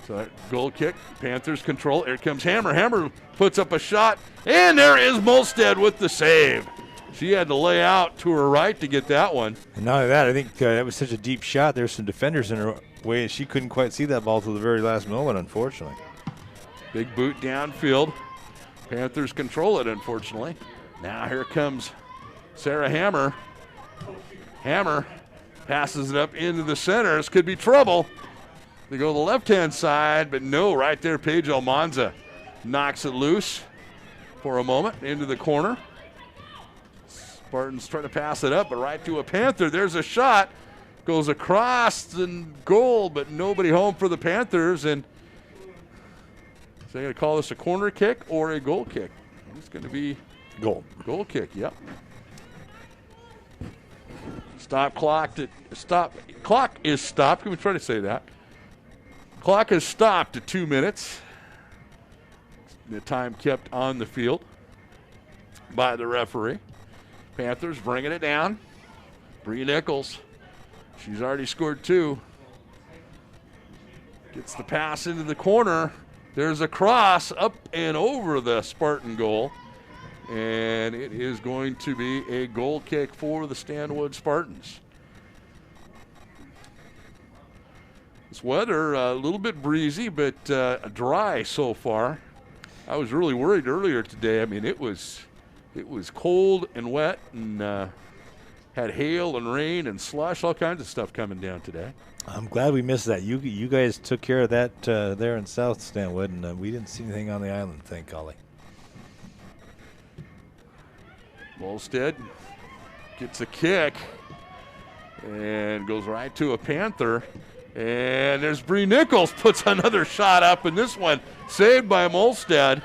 So goal kick, Panthers control. Here comes Hammer. Hammer puts up a shot, and there is Molstead with the save. She had to lay out to her right to get that one. And not only that, I think that was such a deep shot. There's some defenders in her way, and she couldn't quite see that ball to the very last moment, unfortunately. Big boot downfield. Panthers control it, unfortunately. Now here comes Sarah Hammer. Hammer passes it up into the center. This could be trouble. They go to the left-hand side, but no, right there, Paige Almanza knocks it loose for a moment into the corner. Spartans trying to pass it up, but right to a Panther. There's a shot. Goes across and goal, but nobody home for the Panthers. And so they're going to call this a corner kick or a goal kick. It's going to be goal kick, yep. Clock is stopped. Can we try to say that? Clock is stopped at 2 minutes. The time kept on the field by the referee. Panthers bringing it down. Bree Nichols. She's already scored 2. Gets the pass into the corner. There's a cross up and over the Spartan goal. And it is going to be a goal kick for the Stanwood Spartans. This weather, a little bit breezy, but dry so far. I was really worried earlier today. I mean, it was cold and wet and had hail and rain and slush, all kinds of stuff coming down today. I'm glad we missed that. You guys took care of that there in South Stanwood, and we didn't see anything on the island, thank golly. Molstead gets a kick and goes right to a Panther. And there's Bree Nichols, puts another shot up, and this one saved by Molstead.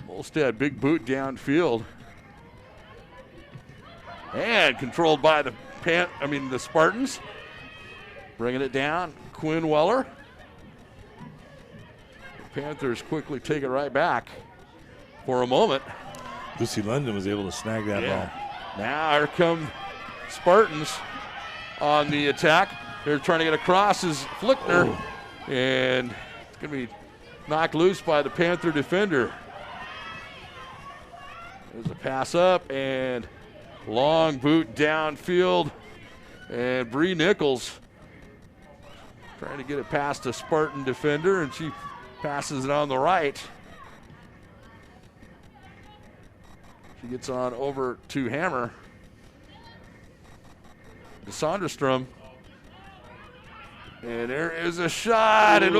Molstead, big boot downfield. And controlled by the Spartans. Bringing it down, Quinn Weller. The Panthers quickly take it right back for a moment. Lucy London was able to snag that ball. Now here come Spartans on the attack. They're trying to get across as Flickner. And it's going to be knocked loose by the Panther defender. There's a pass up and long boot downfield. And Bree Nichols trying to get it past a Spartan defender, and she passes it on the right. She gets on over to Hammer. DeSonderstrom. And there is a shot, and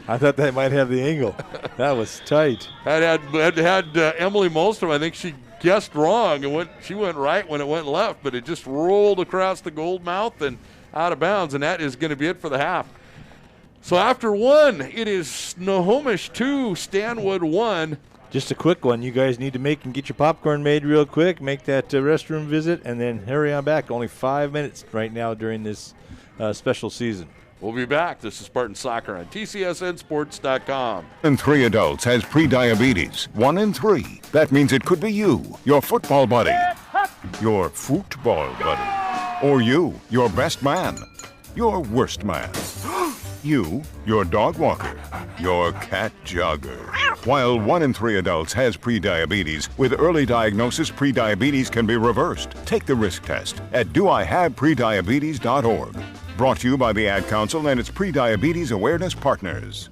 I thought that might have the angle. That was tight. Had Emily Molstrom. I think she guessed wrong, and she went right when it went left, but it just rolled across the gold mouth and out of bounds, and that is going to be it for the half. So after one, it is Snohomish 2, Stanwood 1. Just a quick one. You guys need to get your popcorn made real quick, make that restroom visit, and then hurry on back. Only 5 minutes right now during this special season. We'll be back. This is Spartan Soccer on TCSNSports.com. 1 in 3 adults has prediabetes. 1 in 3. That means it could be you, your football buddy, your football buddy, or you, your best man, your worst man. You, your dog walker, your cat jogger. While 1 in 3 adults has prediabetes, with early diagnosis, prediabetes can be reversed. Take the risk test at doihaveprediabetes.org. Brought to you by the Ad Council and its prediabetes awareness partners.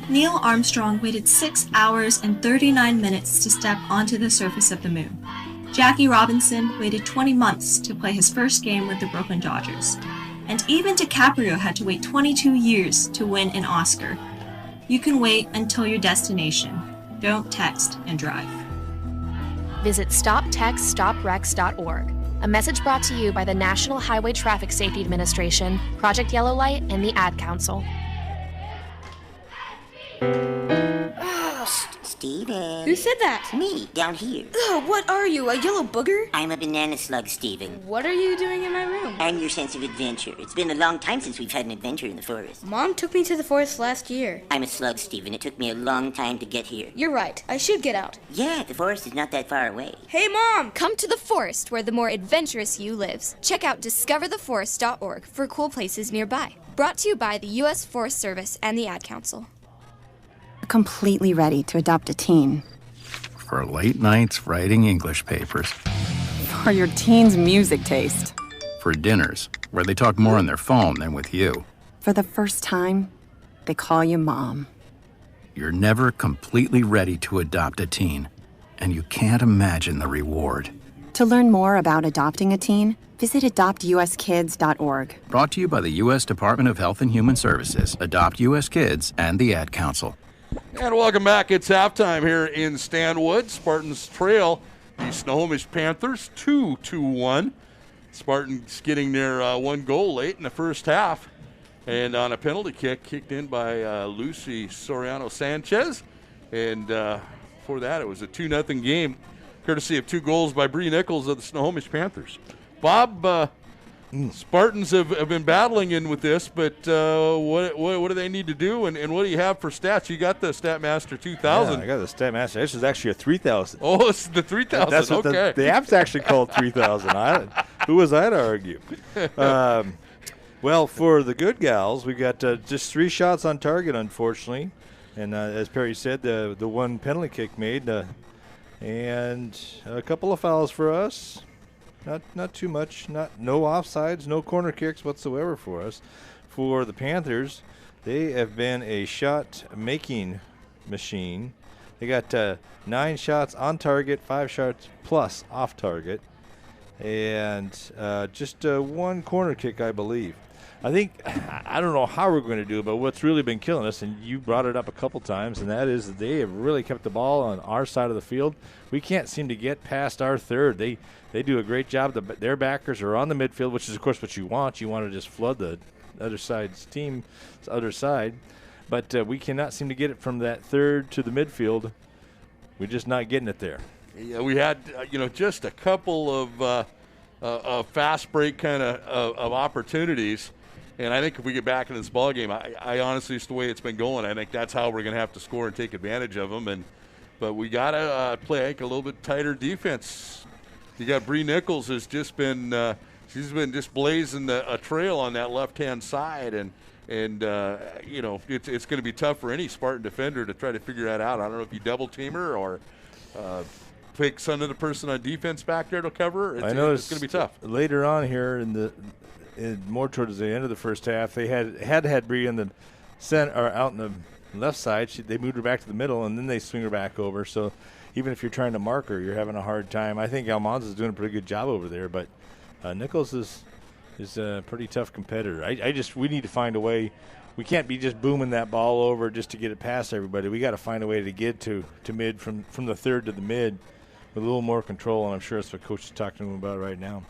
Neil Armstrong waited 6 hours and 39 minutes to step onto the surface of the moon. Jackie Robinson waited 20 months to play his first game with the Brooklyn Dodgers. And even DiCaprio had to wait 22 years to win an Oscar. You can wait until your destination. Don't text and drive. Visit StopTextStopWrecks.org. A message brought to you by the National Highway Traffic Safety Administration, Project Yellow Light, and the Ad Council. Steven. Who said that? Me, down here. Ugh, what are you, a yellow booger? I'm a banana slug, Steven. What are you doing in my room? I'm your sense of adventure. It's been a long time since we've had an adventure in the forest. Mom took me to the forest last year. I'm a slug, Steven. It took me a long time to get here. You're right. I should get out. Yeah, the forest is not that far away. Hey, Mom! Come to the forest where the more adventurous you lives. Check out discovertheforest.org for cool places nearby. Brought to you by the U.S. Forest Service and the Ad Council. Completely ready to adopt a teen. For late nights writing English papers. For your teen's music taste. For dinners, where they talk more on their phone than with you. For the first time, they call you Mom. You're never completely ready to adopt a teen. and you can't imagine the reward. To learn more about adopting a teen, visit adoptuskids.org. Brought to you by the U.S. Department of Health and Human Services, Adopt U.S. Kids, and the Ad Council. And welcome back. It's halftime here in Stanwood. Spartans trail the Snohomish Panthers 2-1. Spartans getting their one goal late in the first half. And on a penalty kick kicked in by Lucy Soriano-Sanchez. And before that, it was a 2-0 game, courtesy of 2 goals by Bree Nichols of the Snohomish Panthers. Bob, Spartans have been battling in with this, but what do they need to do, and what do you have for stats? You got the StatMaster 2000. Yeah, I got the StatMaster. This is actually a 3000. Oh, it's the 3000. That's what okay. the app's actually called 3000. Who was I to argue? Well, for the good gals, we got just 3 shots on target, unfortunately. And as Perry said, the one penalty kick made, and a couple of fouls for us. Not too much. No offsides, no corner kicks whatsoever for us. For the Panthers, they have been a shot-making machine. They got 9 shots on target, 5 shots plus off target, and just 1 corner kick, I believe. I don't know how we're going to do it, but what's really been killing us, and you brought it up a couple times, and that is that they have really kept the ball on our side of the field. We can't seem to get past our third. They do a great job. Their backers are on the midfield, which is, of course, what you want. You want to just flood the other side's team's other side. But we cannot seem to get it from that third to the midfield. We're just not getting it there. Yeah, we had, just a couple of fast break kind of opportunities. And I think if we get back in this ball game, I honestly, it's the way it's been going. I think that's how we're going to have to score and take advantage of them. But we got to play a little bit tighter defense. You got Bree Nichols has just been she's been just blazing a trail on that left-hand side, and it's going to be tough for any Spartan defender to try to figure that out. I don't know if you double team her or pick some of the person on defense back there to cover her. It's going to be tough. Later on here more towards the end of the first half, they had Bree in the center or out in the left side. They moved her back to the middle, and then they swing her back over. So even if you're trying to mark her, you're having a hard time. I think Almanza is doing a pretty good job over there, but Nichols is a pretty tough competitor. We need to find a way. We can't be just booming that ball over just to get it past everybody. We got to find a way to get to mid from the third to the mid with a little more control, and I'm sure that's what Coach is talking to him about right now.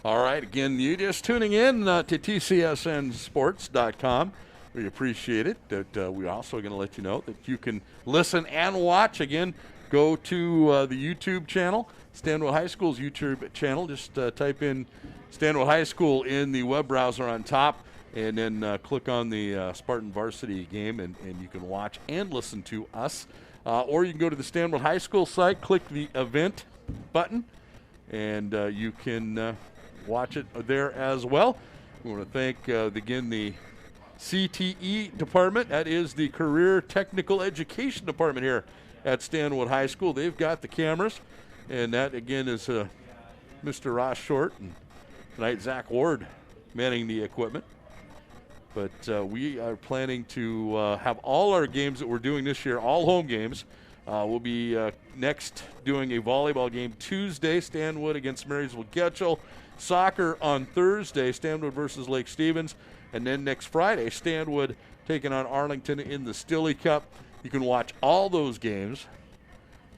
All right, again, you just tuning in to TCSNsports.com. We appreciate it. We're also going to let you know that you can listen and watch. Again, go to the YouTube channel, Stanwood High School's YouTube channel. Just type in Stanwood High School in the web browser on top, and then click on the Spartan Varsity game, and you can watch and listen to us. Or you can go to the Stanwood High School site, click the event button, and you can watch it there as well. We want to thank, again, the CTE department. That is the Career Technical Education department here at Stanwood High School. They've got the cameras, and that, again, is Mr. Ross Short, and tonight Zach Ward manning the equipment. But we are planning to have all our games that we're doing this year, all home games. We'll be next doing a volleyball game Tuesday, Stanwood against Marysville-Getchell. Soccer on Thursday, Stanwood versus Lake Stevens. And then next Friday, Stanwood taking on Arlington in the Stilley Cup. You can watch all those games.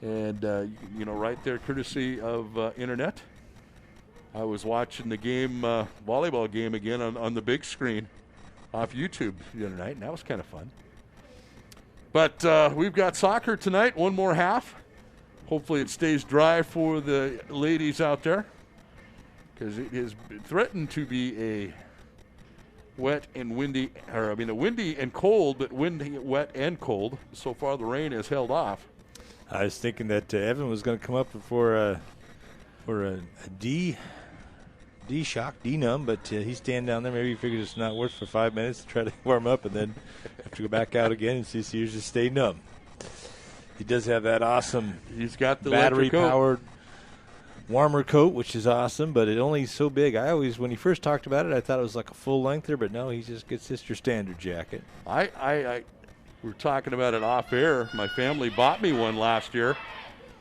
And, right there, courtesy of internet. I was watching the game, volleyball game again on the big screen off YouTube the other night, and that was kind of fun. But we've got soccer tonight, one more half. Hopefully it stays dry for the ladies out there, because it has threatened to be a wet and windy, a windy and cold, but windy, wet, and cold. So far the rain has held off. I was thinking that Evan was going to come up for a D-shock, D-numb, but he's standing down there. Maybe he figures it's not worth for 5 minutes to try to warm up and then have to go back out again and see if he just stay numb. He does have that awesome he's got the battery-powered warmer coat, which is awesome, but it only is so big. When he first talked about it, I thought it was like a full-lengther, but no, he just gets just your standard jacket. We were talking about it off air. My family bought me one last year.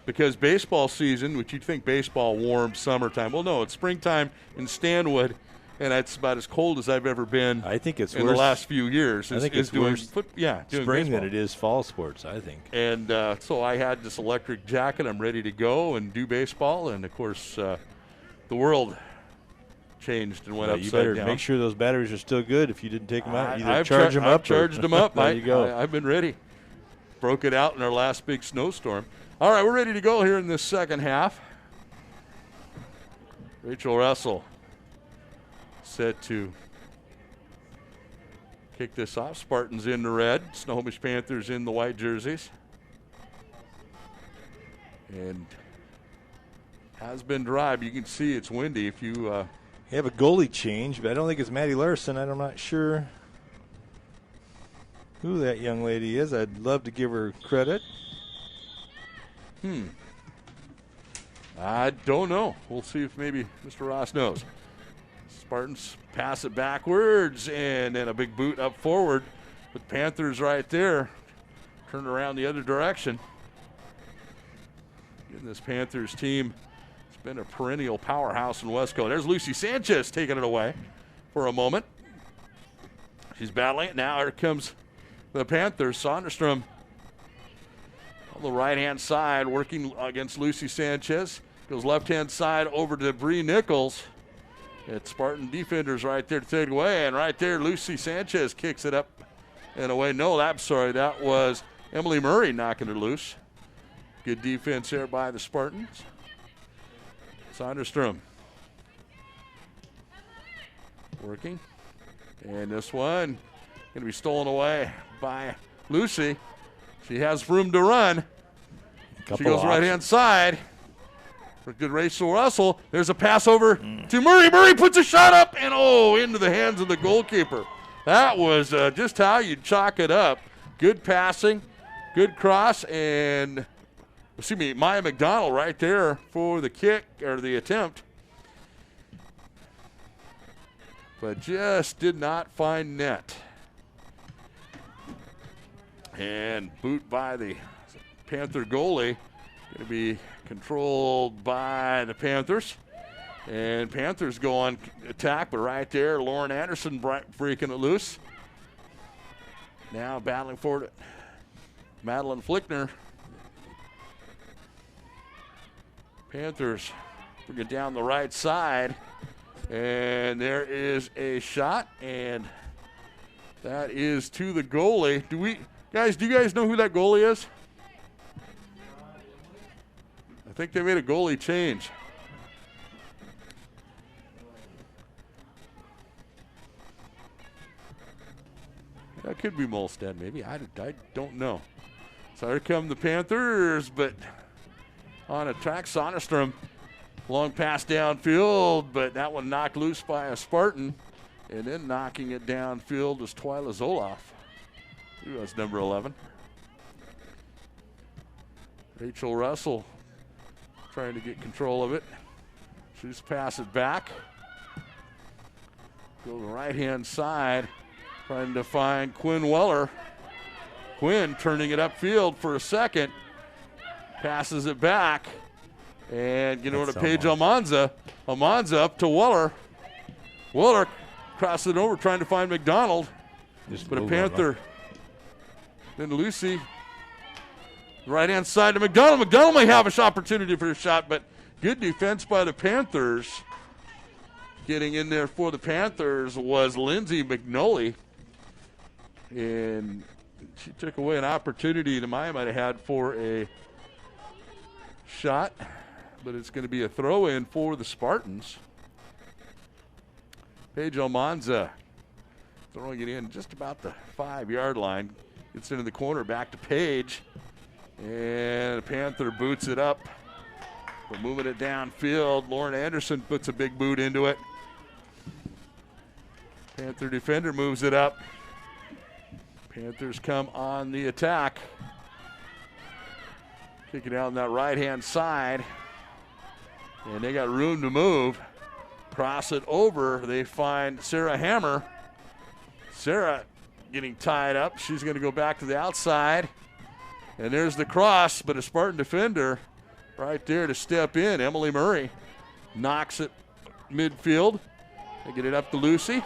because baseball season, which you'd think baseball warm summertime. Well, no, it's springtime in Stanwood, and it's about as cold as I've ever been. I think it's in worse. the last few years. I think it's doing worse doing spring baseball than it is fall sports, I think. And so I had this electric jacket. I'm ready to go and do baseball. And, of course, the world changed and went upside you better down. make sure those batteries are still good if you didn't take them out. Either I've charge them up. I've charged them up. There you go. I've been ready. Broke it out in our last big snowstorm. All right, we're ready to go here in this second half. Rachel Russell set to kick this off. Spartans in the red. Snohomish Panthers in the white jerseys. And has been dry, but you can see it's windy. If you have a goalie change, but I don't think it's Maddie Larson. I'm not sure who that young lady is. I'd love to give her credit. I don't know. We'll see if maybe Mr. Ross knows. Spartans pass it backwards, and then a big boot up forward. With Panthers right there. Turn around the other direction. And this Panthers team has been a perennial powerhouse in Westco. There's Lucy Sanchez taking it away for a moment. She's battling it. Now here comes the Panthers. Sonderstrom on the right-hand side working against Lucy Sanchez. Goes left-hand side over to Bree Nichols. It's Spartan defenders right there to take it away. And right there, Lucy Sanchez kicks it up and away. No, that was Emily Murray knocking her loose. Good defense there by the Spartans. Sonderstrom working. And this one going to be stolen away by Lucy. She has room to run. She goes right-hand side. For good Rachel Russell. There's a pass over to Murray. Murray puts a shot up and, into the hands of the goalkeeper. That was just how you chalk it up. Good passing, good cross, and Maya McDonald right there for the kick or the attempt. But just did not find net. And boot by the Panther goalie. Going to be controlled by the Panthers. And Panthers go on attack, but right there, Lauren Anderson freaking it loose. Now battling for it, Madeline Flickner. Panthers bring it down the right side. And there is a shot, and that is to the goalie. Do you guys know who that goalie is? I think they made a goalie change. That could be Molstad, maybe. I don't know. So here come the Panthers, but on attack, Sonderstrom. Long pass downfield, but that one knocked loose by a Spartan. And then knocking it downfield is Twyla Zoloff. That's number 11. Rachel Russell trying to get control of it. She's pass it back. Go to the right-hand side, trying to find Quinn Weller. Quinn turning it upfield for a second. Passes it back. And get over to Paige Almanza. Almanza up to Weller. Weller crosses it over, trying to find McDonald. But a Panther. Then Lucy. Right-hand side to McDonald. McDonald may have an opportunity for a shot, but good defense by the Panthers. Getting in there for the Panthers was Lindsay McNully. And she took away an opportunity that Maya might have had for a shot. But it's going to be a throw-in for the Spartans. Paige Almanza throwing it in just about the 5-yard line. Gets into the corner, back to Paige. And the Panther boots it up. We're moving it downfield. Lauren Anderson puts a big boot into it. Panther defender moves it up. Panthers come on the attack. Kick it out on that right-hand side. And they got room to move. Cross it over. They find Sarah Hammer. Sarah getting tied up. She's going to go back to the outside. And there's the cross, but a Spartan defender right there to step in. Emily Murray knocks it midfield. They get it up to Lucy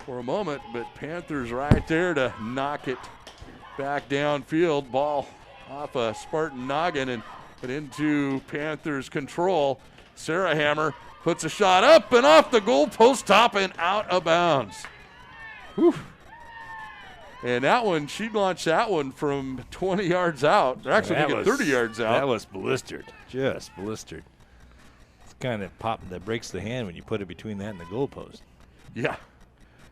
for a moment, but Panthers right there to knock it back downfield. Ball off a Spartan noggin and into Panthers control. Sarah Hammer puts a shot up and off the goalpost top and out of bounds. Whew. And that one, she launched that one from 20 yards out. They're actually thinking 30 yards out. That was blistered, just blistered. It's kind of pop that breaks the hand when you put it between that and the goalpost. Yeah.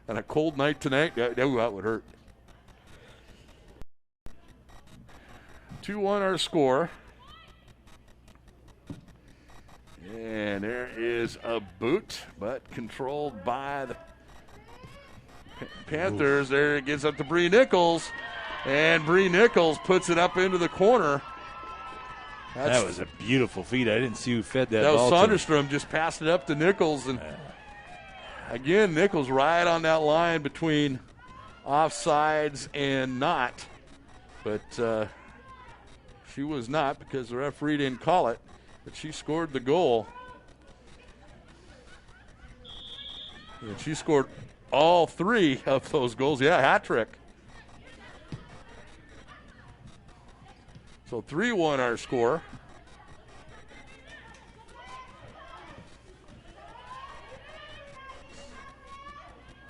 On a cold night tonight, that would hurt. 2-1 our score. And there is a boot, but controlled by the Panthers. Ooh. There it gets up to Bree Nichols, and Bree Nichols puts it up into the corner. That was a beautiful feed. I didn't see who fed that ball. That was Sonderstrom, just passed it up to Nichols. And again, Nichols right on that line between offsides and not. But she was not because the referee didn't call it. But she scored the goal. And she scored all 3 of those goals. Yeah, hat trick. So 3-1 our score.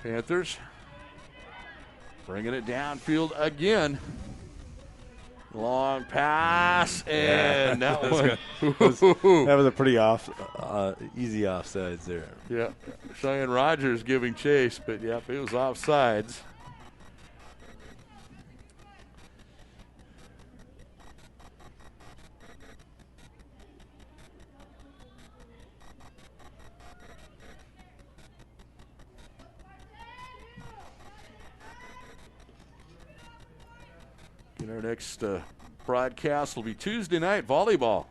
Panthers bringing it downfield again. Long pass, and that one. That was a pretty easy offsides there. Yeah, Cheyenne Rogers giving chase, but yep, it was offsides. And our next broadcast will be Tuesday night volleyball.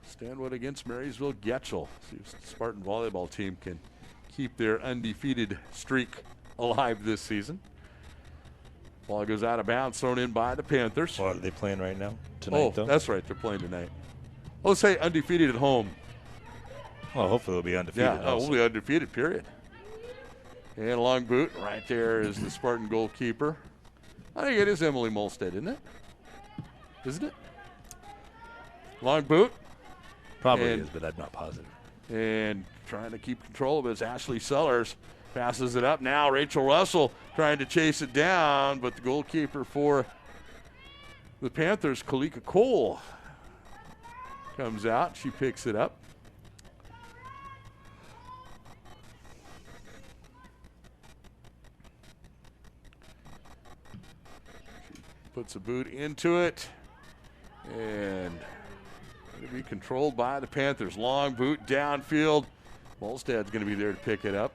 Stanwood against Marysville Getchell. See if the Spartan volleyball team can keep their undefeated streak alive this season. Ball goes out of bounds, thrown in by the Panthers. What are they playing right now? Tonight, though? That's right. They're playing tonight. Let's say undefeated at home. Well, hopefully they'll be undefeated. Yeah, we'll be undefeated, period. And a long boot. Right there is the Spartan goalkeeper. I think it is Emily Molstead, isn't it? Isn't it? Long boot. Probably is, but I'm not positive. And trying to keep control of it is Ashley Sellers. Passes it up now. Rachel Russell trying to chase it down, but the goalkeeper for the Panthers, Kalika Cole, comes out. She picks it up. Puts a boot into it, and going to be controlled by the Panthers. Long boot downfield. Molstad's going to be there to pick it up.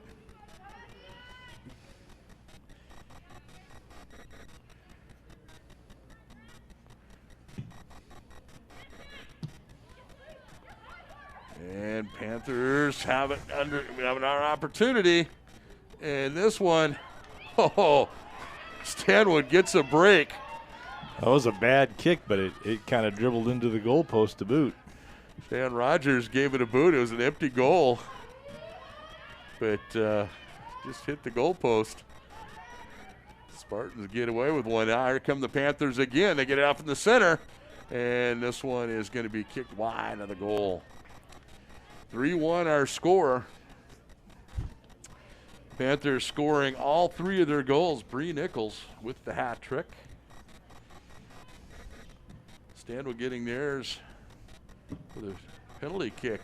And Panthers have it we have our opportunity. And this one, Stanwood gets a break. That was a bad kick, but it kind of dribbled into the goalpost to boot. Stan Rogers gave it a boot. It was an empty goal, but just hit the goalpost. Spartans get away with one. Now here come the Panthers again. They get it out from the center, and this one is going to be kicked wide of the goal. 3-1 our score. Panthers scoring all 3 of their goals. Bree Nichols with the hat trick. Stanwood getting theirs with a penalty kick.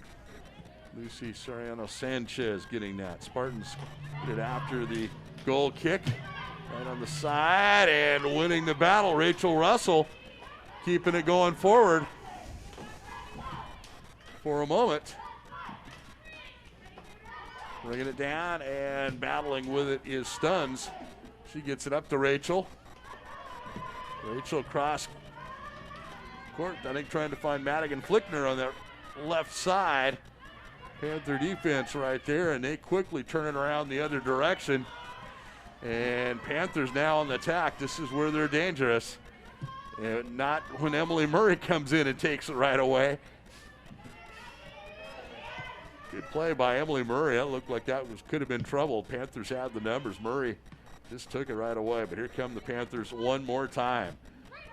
Lucy Soriano Sanchez getting that. Spartans get it after the goal kick. Right on the side and winning the battle. Rachel Russell keeping it going forward for a moment. Bringing it down and battling with it is Stuns. She gets it up to Rachel. Rachel across court, I think trying to find Madigan Flickner on that left side. Panther defense right there, and they quickly turn it around the other direction. And Panthers now on the attack. This is where they're dangerous. Not when Emily Murray comes in and takes it right away. Good play by Emily Murray. That looked like could have been trouble. Panthers had the numbers. Murray just took it right away. But here come the Panthers one more time.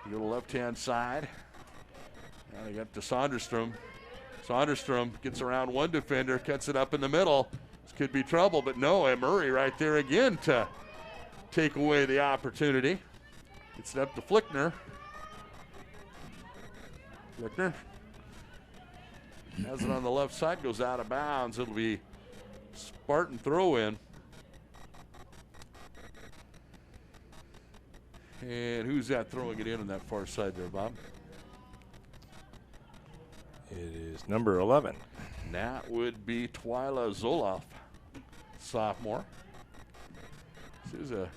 You go to the left-hand side. Now they got to Sonderstrom. Sonderstrom gets around one defender, cuts it up in the middle. This could be trouble, but no, and Murray right there again to take away the opportunity. Gets it up to Flickner. Flickner has it on the left side, goes out of bounds. It'll be Spartan throw in. And who's that throwing it in on that far side there, Bob? It is number 11. That would be Twyla Zoloff, sophomore. This is a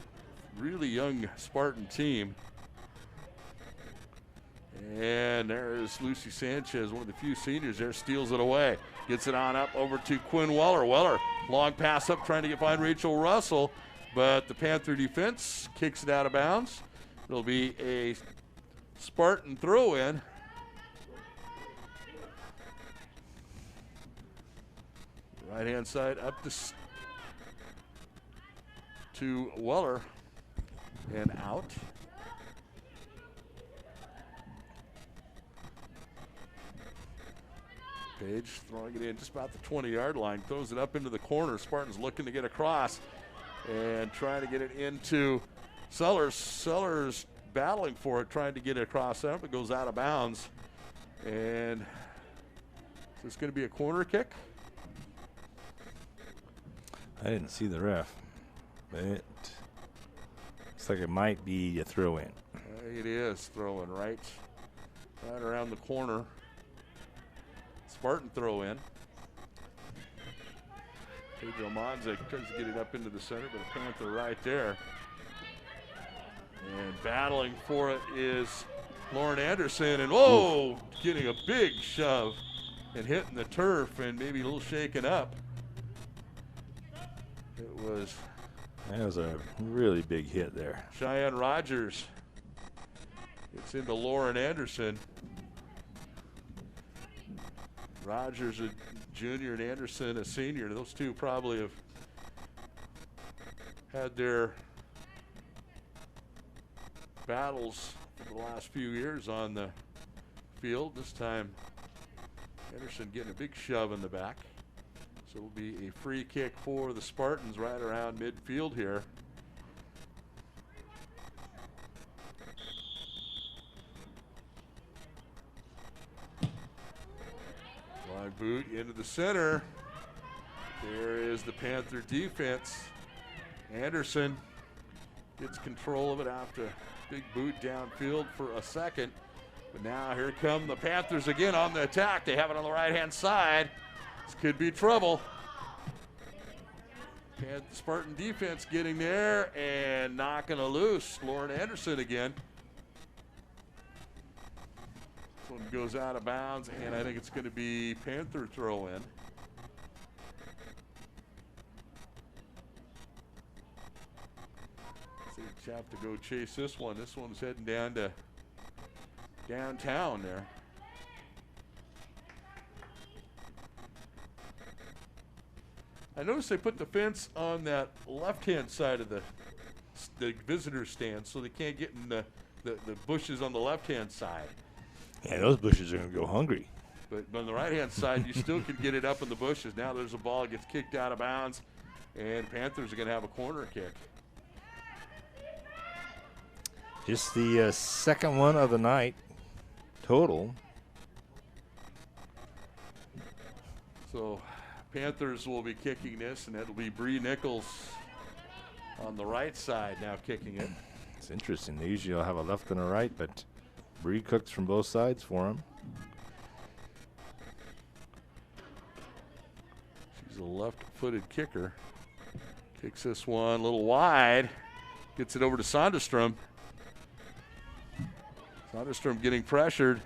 really young Spartan team. And there is Lucy Sanchez, one of the few seniors there, steals it away. Gets it on up over to Quinn Weller. Weller, long pass up trying to find Rachel Russell, but the Panther defense kicks it out of bounds. It'll be a Spartan throw in. Right-hand side up to Weller and out. Page throwing it in just about the 20-yard line, throws it up into the corner. Spartans looking to get across and trying to get it into Sellers. Sellers battling for it, trying to get it across there, but goes out of bounds. And is this going to be a corner kick? I didn't see the ref, but it looks like it might be a throw-in. It is throw-in right around the corner. Spartan throw-in. Pedro Monza tries to get it up into the center, but a Panther right there. And battling for it is Lauren Anderson, and whoa, getting a big shove and hitting the turf and maybe a little shaken up. That was a really big hit there. Cheyenne Rogers gets into Lauren Anderson. Rogers a junior and Anderson a senior. Those two probably have had their battles for the last few years on the field. This time Anderson getting a big shove in the back. So it'll be a free kick for the Spartans right around midfield here. Long boot into the center. There is the Panther defense. Anderson gets control of it after big boot downfield for a second. But now here come the Panthers again on the attack. They have it on the right-hand side. This could be trouble. And the Spartan defense getting there and knocking a loose. Lauren Anderson again. This one goes out of bounds, and I think it's going to be Panther throw in. So you have to go chase this one. This one's heading down to downtown there. I noticed they put the fence on that left-hand side of the visitor stand so they can't get in the bushes on the left-hand side. Yeah, those bushes are going to go hungry. But on the right-hand side, you still can get it up in the bushes. Now there's a ball that gets kicked out of bounds, and Panthers are going to have a corner kick. Just the second one of the night total. So Panthers will be kicking this, and it'll be Bree Nichols on the right side now kicking it. It's interesting. They usually have a left and a right, but Bree cooks from both sides for them. She's a left-footed kicker. Kicks this one a little wide. Gets it over to Sonderstrom. Sonderstrom getting pressured.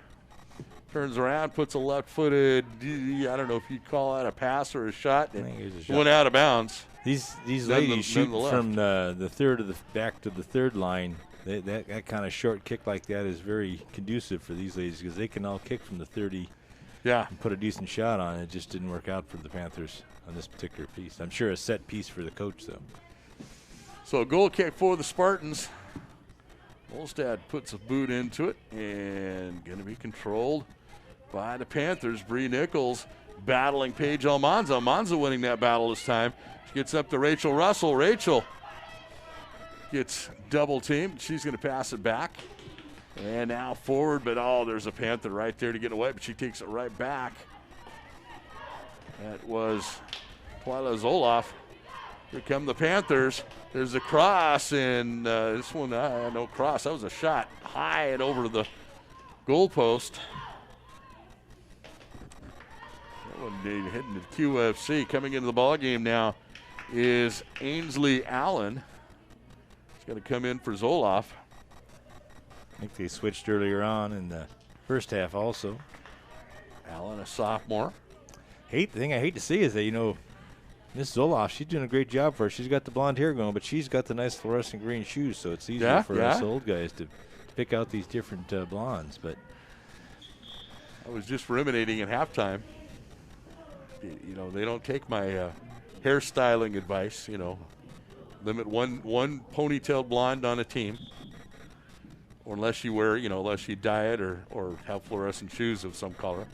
Turns around, puts a left-footed, I don't know if you'd call that a pass or a shot. It went out of bounds. These ladies shoot from the third of the back to the third line That kind of short kick like that is very conducive for these ladies because they can all kick from the 30 and put a decent shot on. It just didn't work out for the Panthers on this particular piece. I'm sure a set piece for the coach, though. So a goal kick for the Spartans. Olstad puts a boot into it and going to be controlled by the Panthers. Bree Nichols battling Paige Almanza. Almanza winning that battle this time. She gets up to Rachel Russell. Rachel gets double teamed. She's going to pass it back. And now forward, but there's a Panther right there to get away, but she takes it right back. That was Twyla Zoloff. Here come the Panthers. There's a cross, and this one, no cross. That was a shot high and over the goalpost. That one hitting the QFC. Coming into the ballgame now is Ainsley Allen. He's going to come in for Zoloff. I think they switched earlier on in the first half also. Allen, a sophomore. The thing I hate to see is that, Miss Zoloff, she's doing a great job for her. She's got the blonde hair going, but she's got the nice fluorescent green shoes, so it's easier for us old guys to pick out these different blondes. But I was just ruminating at halftime. They don't take my hairstyling advice, Limit one ponytail blonde on a team. Or unless you wear, unless you dye it or have fluorescent shoes of some color.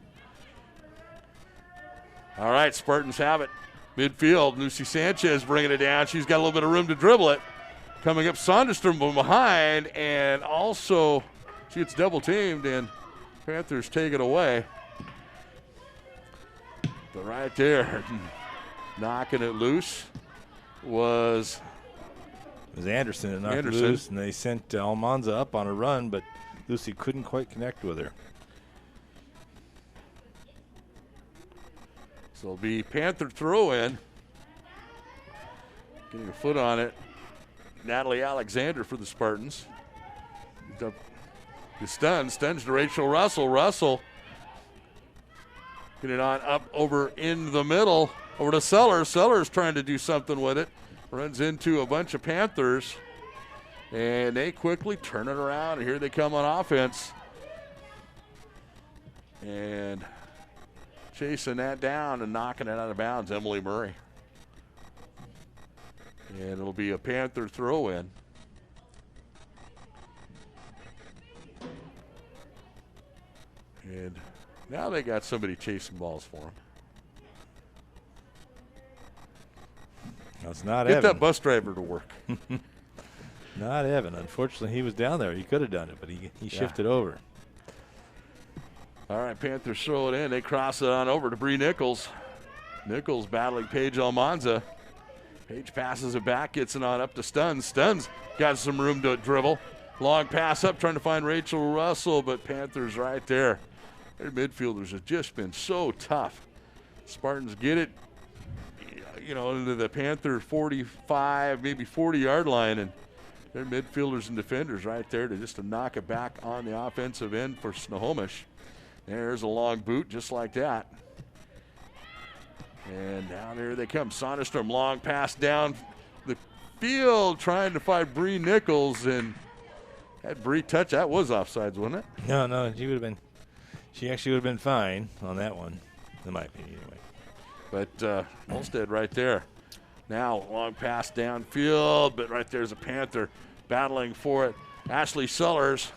All right, Spartans have it. Midfield, Lucy Sanchez bringing it down. She's got a little bit of room to dribble it. Coming up, Sonderstrom from behind, and also she gets double teamed, and Panthers take it away. But right there, knocking it loose was Anderson that knocked it loose, and they sent Almanza up on a run, but Lucy couldn't quite connect with her. So it'll be Panther throw-in. Getting a foot on it. Natalie Alexander for the Spartans. The stuns to Rachel Russell. Russell get it on up over in the middle. Over to Sellers. Sellers trying to do something with it. Runs into a bunch of Panthers. And they quickly turn it around. And here they come on offense. And chasing that down and knocking it out of bounds, Emily Murray. And it'll be a Panther throw-in. And now they got somebody chasing balls for them. That's not Get Evan. that bus driver to work. Not Evan. Unfortunately, he was down there. He could have done it, but he shifted over. All right, Panthers throw it in. They cross it on over to Bree Nichols. Nichols battling Paige Almanza. Paige passes it back, gets it on up to Stuns. Stuns got some room to dribble. Long pass up, trying to find Rachel Russell, but Panthers right there. Their midfielders have just been so tough. Spartans get it, into the Panther 45, maybe 40-yard line, and their midfielders and defenders right there to knock it back on the offensive end for Snohomish. There's a long boot just like that. And now there they come. Sonderstrom, long pass down the field, trying to find Bree Nichols, and had Bree touch. That was offsides, wasn't it? No, she actually would have been fine on that one, in my opinion, anyway. But Olmsted right there. Now long pass downfield, but right there's a Panther battling for it. Ashley Sellers.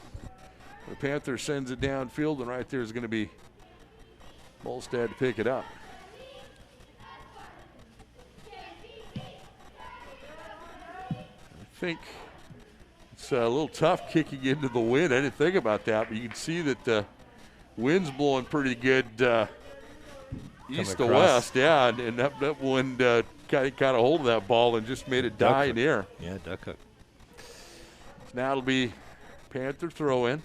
The Panther sends it downfield, and right there is going to be Olmsted to pick it up. I think it's a little tough kicking into the wind. I didn't think about that, but you can see that the wind's blowing pretty good east to west. Yeah, and that wind got a hold of that ball and just made it die in the air. Yeah, duck hook. So now it'll be Panther throw-in.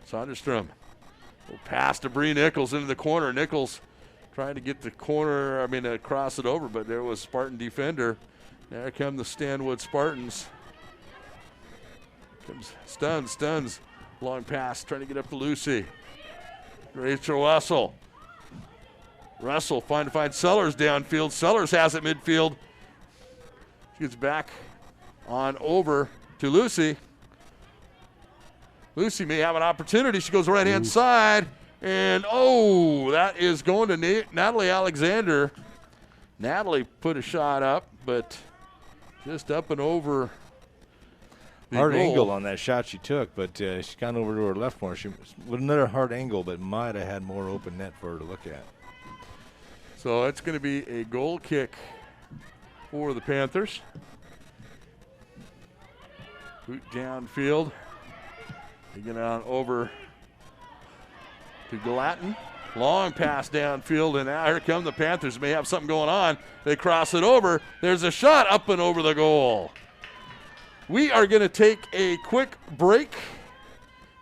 Sonderstrom will pass to Bree Nichols into the corner. Nichols trying to get the corner, cross it over, but there was Spartan defender. There come the Stanwood Spartans. Comes Stuns, long pass, trying to get up to Lucy. Rachel Russell. Russell trying to find Sellers downfield. Sellers has it midfield. She gets back on over to Lucy. Lucy may have an opportunity. She goes right-hand side. And, that is going to Natalie Alexander. Natalie put a shot up, but just up and over the hard goal. Angle on that shot she took, but she's gone over to her left more. She with another hard angle, but might have had more open net for her to look at. So it's going to be a goal kick for the Panthers. Boot downfield. They get on over to Gallatin. Long pass downfield, and now here come the Panthers. May have something going on. They cross it over. There's a shot up and over the goal. We are going to take a quick break,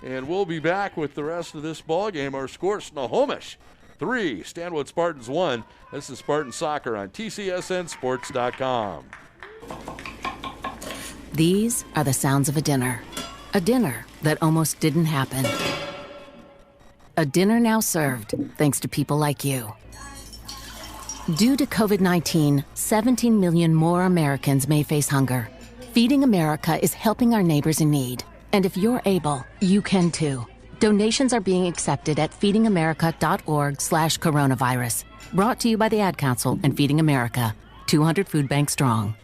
and we'll be back with the rest of this ball game. Our score: Snohomish 3, Stanwood Spartans 1. This is Spartan Soccer on TCSNSports.com. These are the sounds of a dinner that almost didn't happen. A dinner now served thanks to people like you. Due to COVID-19, 17 million more Americans may face hunger. Feeding America is helping our neighbors in need. And if you're able, you can too. Donations are being accepted at feedingamerica.org/coronavirus. Brought to you by the Ad Council and Feeding America, 200 food banks strong.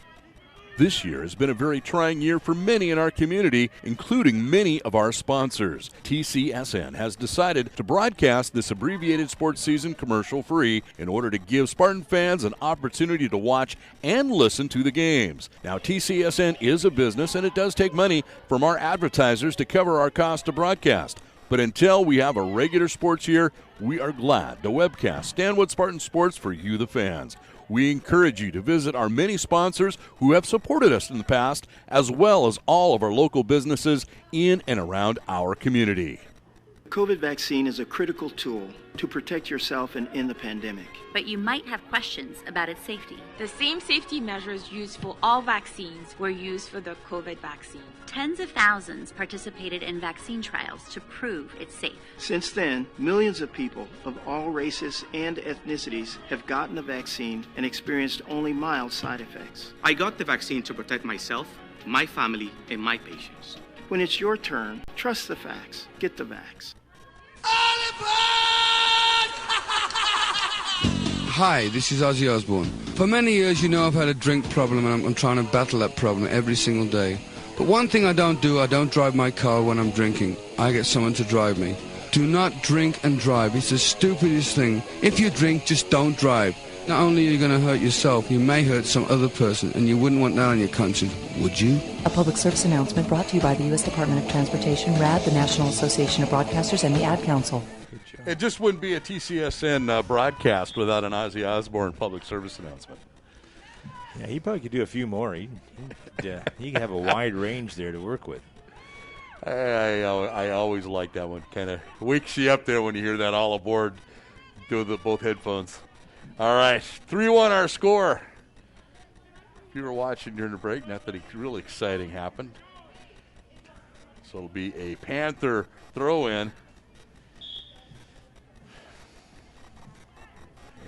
This year has been a very trying year for many in our community, including many of our sponsors. TCSN has decided to broadcast this abbreviated sports season commercial-free in order to give Spartan fans an opportunity to watch and listen to the games. Now, TCSN is a business, and it does take money from our advertisers to cover our cost to broadcast. But until we have a regular sports year, we are glad to webcast Stanwood Spartan Sports for you, the fans. We encourage you to visit our many sponsors who have supported us in the past, as well as all of our local businesses in and around our community. The COVID vaccine is a critical tool to protect yourself and in the pandemic. But you might have questions about its safety. The same safety measures used for all vaccines were used for the COVID vaccine. Tens of thousands participated in vaccine trials to prove it's safe. Since then, millions of people of all races and ethnicities have gotten the vaccine and experienced only mild side effects. I got the vaccine to protect myself, my family, and my patients. When it's your turn, trust the facts. Get the vax. Hi, this is Ozzy Osbourne. For many years, you know I've had a drink problem, and I'm trying to battle that problem every single day. But one thing I don't drive my car when I'm drinking. I get someone to drive me. Do not drink and drive. It's the stupidest thing. If you drink, just don't drive. Not only are you going to hurt yourself, you may hurt some other person, and you wouldn't want that on your conscience, would you? A public service announcement brought to you by the U.S. Department of Transportation, RAD, the National Association of Broadcasters, and the Ad Council. It just wouldn't be a TCSN broadcast without an Ozzy Osbourne public service announcement. Yeah, he probably could do a few more. He could have a wide range there to work with. I always like that one. Kind of wakes you up there when you hear that all aboard through both headphones. All right, 3-1 our score. If you were watching during the break, nothing really exciting happened. So it'll be a Panther throw-in.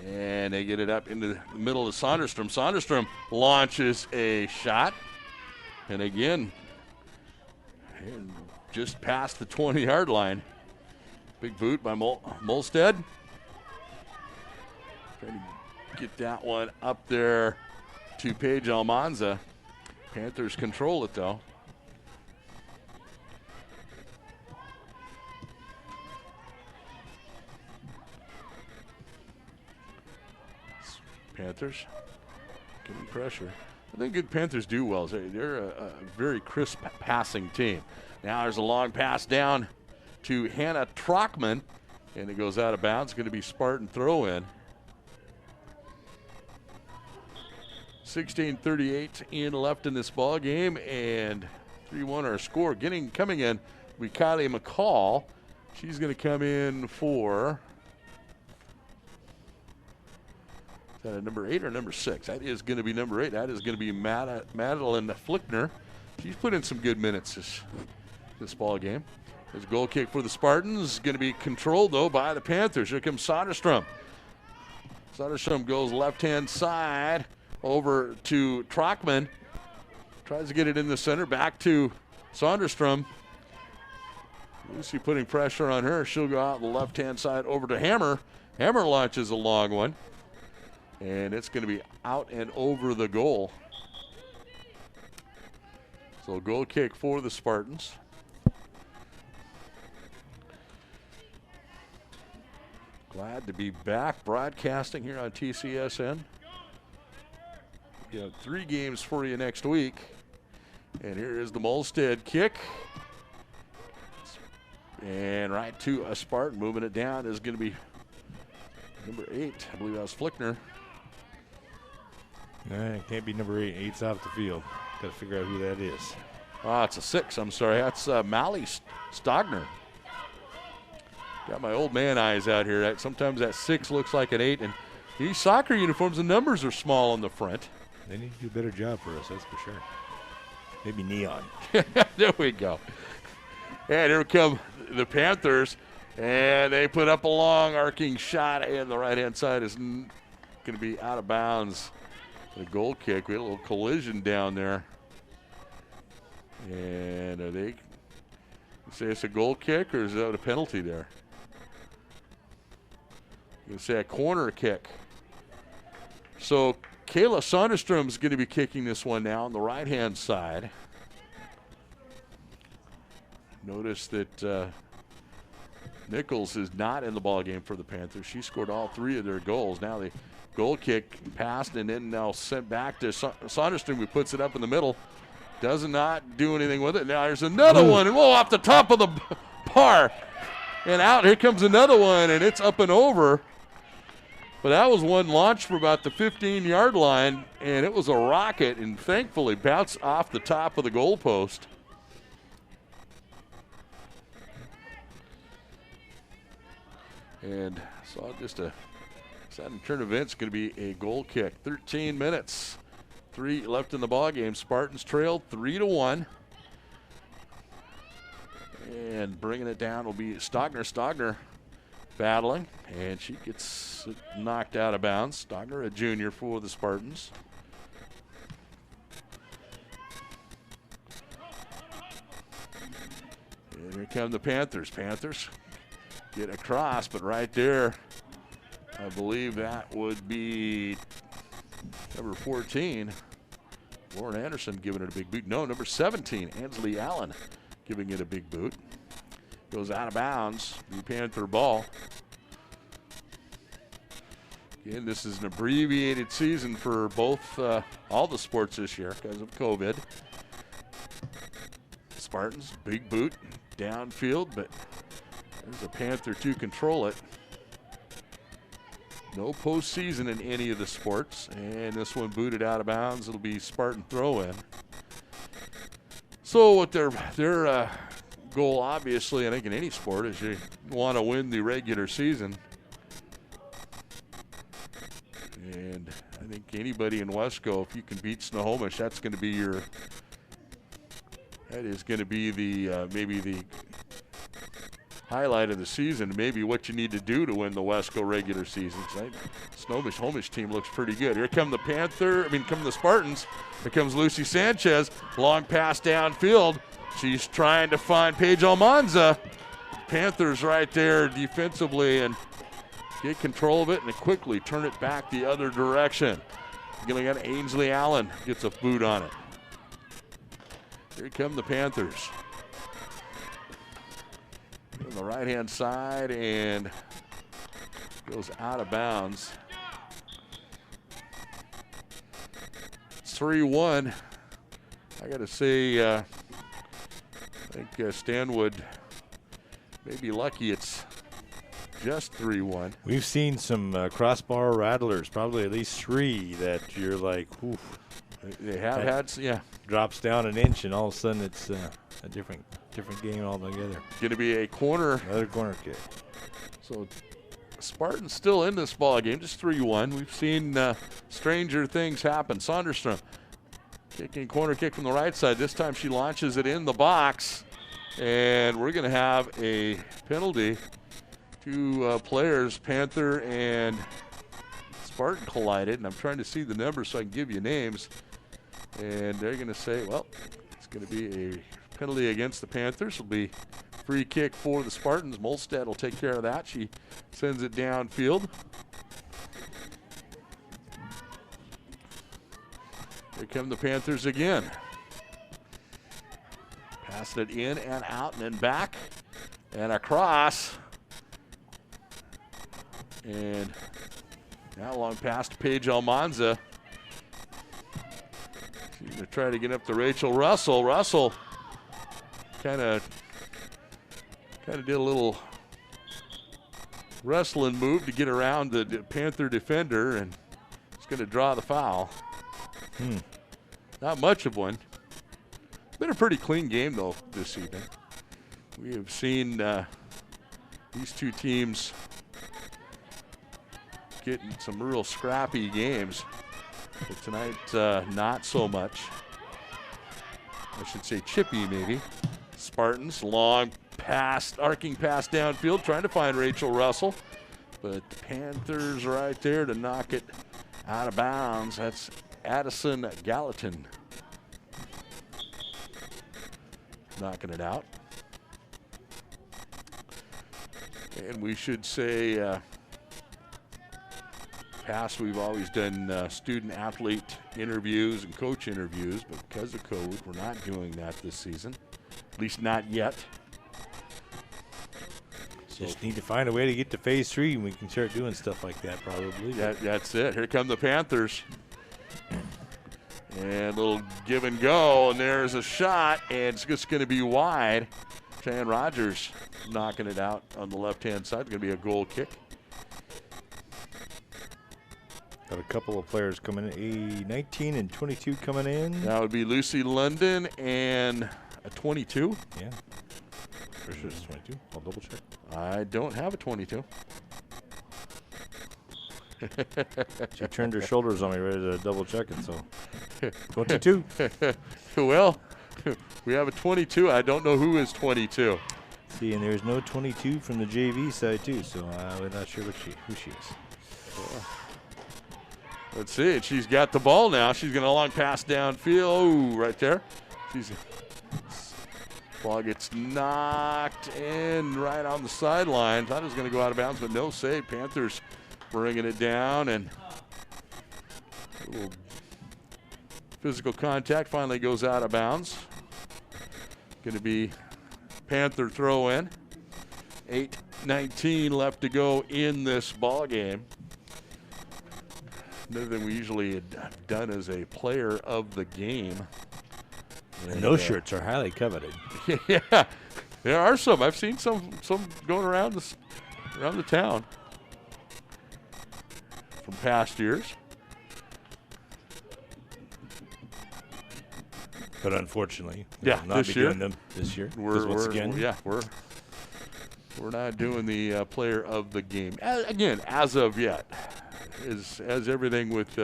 And they get it up into the middle of Sonderstrom. Sonderstrom launches a shot. And again, just past the 20-yard line. Big boot by Molstead. Trying to get that one up there to Paige Almanza. Panthers control it, though. Panthers getting pressure. I think good Panthers do well. They're a very crisp passing team. Now there's a long pass down to Hannah Trockman, and it goes out of bounds. It's going to be Spartan throw-in. 16:38 in left in this ball game, and 3-1 our score. Coming in, we Kylie McCall. She's going to come in for. Is that a number 8 or number 6? That is going to be number 8. That is going to be Madeline Flickner. She's put in some good minutes this ball game. There's a goal kick for the Spartans. Going to be controlled, though, by the Panthers. Here comes Soderstrom. Soderstrom goes left-hand side over to Trockman. Tries to get it in the center. Back to Sonderstrom. Lucy putting pressure on her. She'll go out the left-hand side over to Hammer. Hammer launches a long one. And it's going to be out and over the goal. So goal kick for the Spartans. Glad to be back broadcasting here on TCSN. We have 3 games for you next week. And here is the Molstead kick. And right to a Spartan. Moving it down is going to be number 8. I believe that was Flickner. It can't be number 8. 8's off the field. Got to figure out who that is. Oh, it's a 6. I'm sorry. That's Mally Stogner. Got my old man eyes out here. Sometimes that 6 looks like an 8. And these soccer uniforms, the numbers are small on the front. They need to do a better job for us, that's for sure. Maybe neon. There we go. And here come the Panthers. And they put up a long arcing shot. And the right-hand side is going to be out of bounds. The goal kick. We had a little collision down there. And are they say it's a goal kick, or is that a penalty there? You say a corner kick. So Kayla Sonderstrom is going to be kicking this one now on the right-hand side. Notice that Nichols is not in the ballgame for the Panthers. She scored all 3 of their goals. Now the goal kick passed and then now sent back to Sonderstrom, who puts it up in the middle. Does not do anything with it. Now there's another one, and whoa, off the top of the bar. And out, here comes another one, and it's up and over. But that was one launched for about the 15-yard line, and it was a rocket, and thankfully bounced off the top of the goalpost. And saw just a sudden turn of events, going to be a goal kick. 13 minutes. 3 left in the ball game. Spartans trailed 3-1. And bringing it down will be Stogner. Stogner battling, and she gets knocked out of bounds. Stogner, a junior for the Spartans. And here come the Panthers. Panthers get across, but right there, I believe that would be number 14. Lauren Anderson giving it a big boot. No, number 17, Ansley Allen giving it a big boot. Goes out of bounds, the Panther ball. Again, this is an abbreviated season for both, all the sports this year because of COVID. Spartans, big boot, downfield, but there's a Panther to control it. No postseason in any of the sports, and this one booted out of bounds. It'll be Spartan throw-in. So what their goal, obviously, I think in any sport, is you want to win the regular season. And I think anybody in Wesco, if you can beat Snohomish, that's going to be your. That is going to be the maybe the highlight of the season, maybe what you need to do to win the Wesco regular season. Snohomish team looks pretty good. Here come the Spartans. Here comes Lucy Sanchez. Long pass downfield. She's trying to find Paige Almanza. Panthers right there defensively and get control of it and quickly turn it back the other direction. Going to get Ainsley Allen, gets a boot on it. Here come the Panthers. On the right-hand side and goes out of bounds. It's 3-1. I got to say, I think Stanwood may be lucky it's just 3-1. We've seen some crossbar rattlers, probably at least 3 that you're like, oof. They have had, yeah. Drops down an inch and all of a sudden it's a different game altogether. Going to be a corner. Another corner kick. So Spartans still in this ball game, just 3-1. We've seen stranger things happen. Sonderstrom kicking corner kick from the right side. This time she launches it in the box, and we're going to have a penalty. 2 players, Panther and Spartan, collided, and I'm trying to see the numbers so I can give you names. And they're going to say, well, it's going to be a penalty against the Panthers. It'll be free kick for the Spartans. Molstead will take care of that. She sends it downfield. Here come the Panthers again. Pass it in and out and then back and across. And now long pass to Paige Almanza. She's going to try to get up to Rachel Russell. Russell kind of did a little wrestling move to get around the Panther defender, and it's going to draw the foul. Not much of one. Been a pretty clean game, though, this evening. We have seen these two teams getting some real scrappy games. But tonight, not so much. I should say chippy, maybe. Spartans, long pass, arcing pass downfield, trying to find Rachel Russell. But the Panthers right there to knock it out of bounds. That's Addison Gallatin knocking it out. And we should say, past we've always done student-athlete interviews and coach interviews, but because of COVID, we're not doing that this season, at least not yet. So just need to find a way to get to phase 3, and we can start doing stuff like that probably. That's it. Here come the Panthers. And a little give and go, and there's a shot, and it's just going to be wide. Shan Rogers knocking it out on the left-hand side. It's going to be a goal kick. Got a couple of players coming in, a 19 and 22 coming in. That would be Lucy London and a 22. Yeah. Pretty sure it's 22. I'll double check. I don't have a 22. She turned her shoulders on me ready to double check it, so 22. Well, we have a 22. I don't know who is 22. See, and there's no 22 from the JV side too, so we're not sure who she is. Yeah. Let's see it. She's got the ball now. She's going to long pass downfield. Oh, right there. Ball gets knocked in right on the sideline. Thought it was going to go out of bounds, but no save. Panthers bringing it down, and a little physical contact finally goes out of bounds. Going to be Panther throw in. 8:19 left to go in this ball game. Another thing we usually have done is a player of the game. And those shirts are highly coveted. Yeah, there are some. I've seen some going around the town from past years. But unfortunately, yeah, we'll not be doing them this year. We're not doing the player of the game again as of yet. As everything with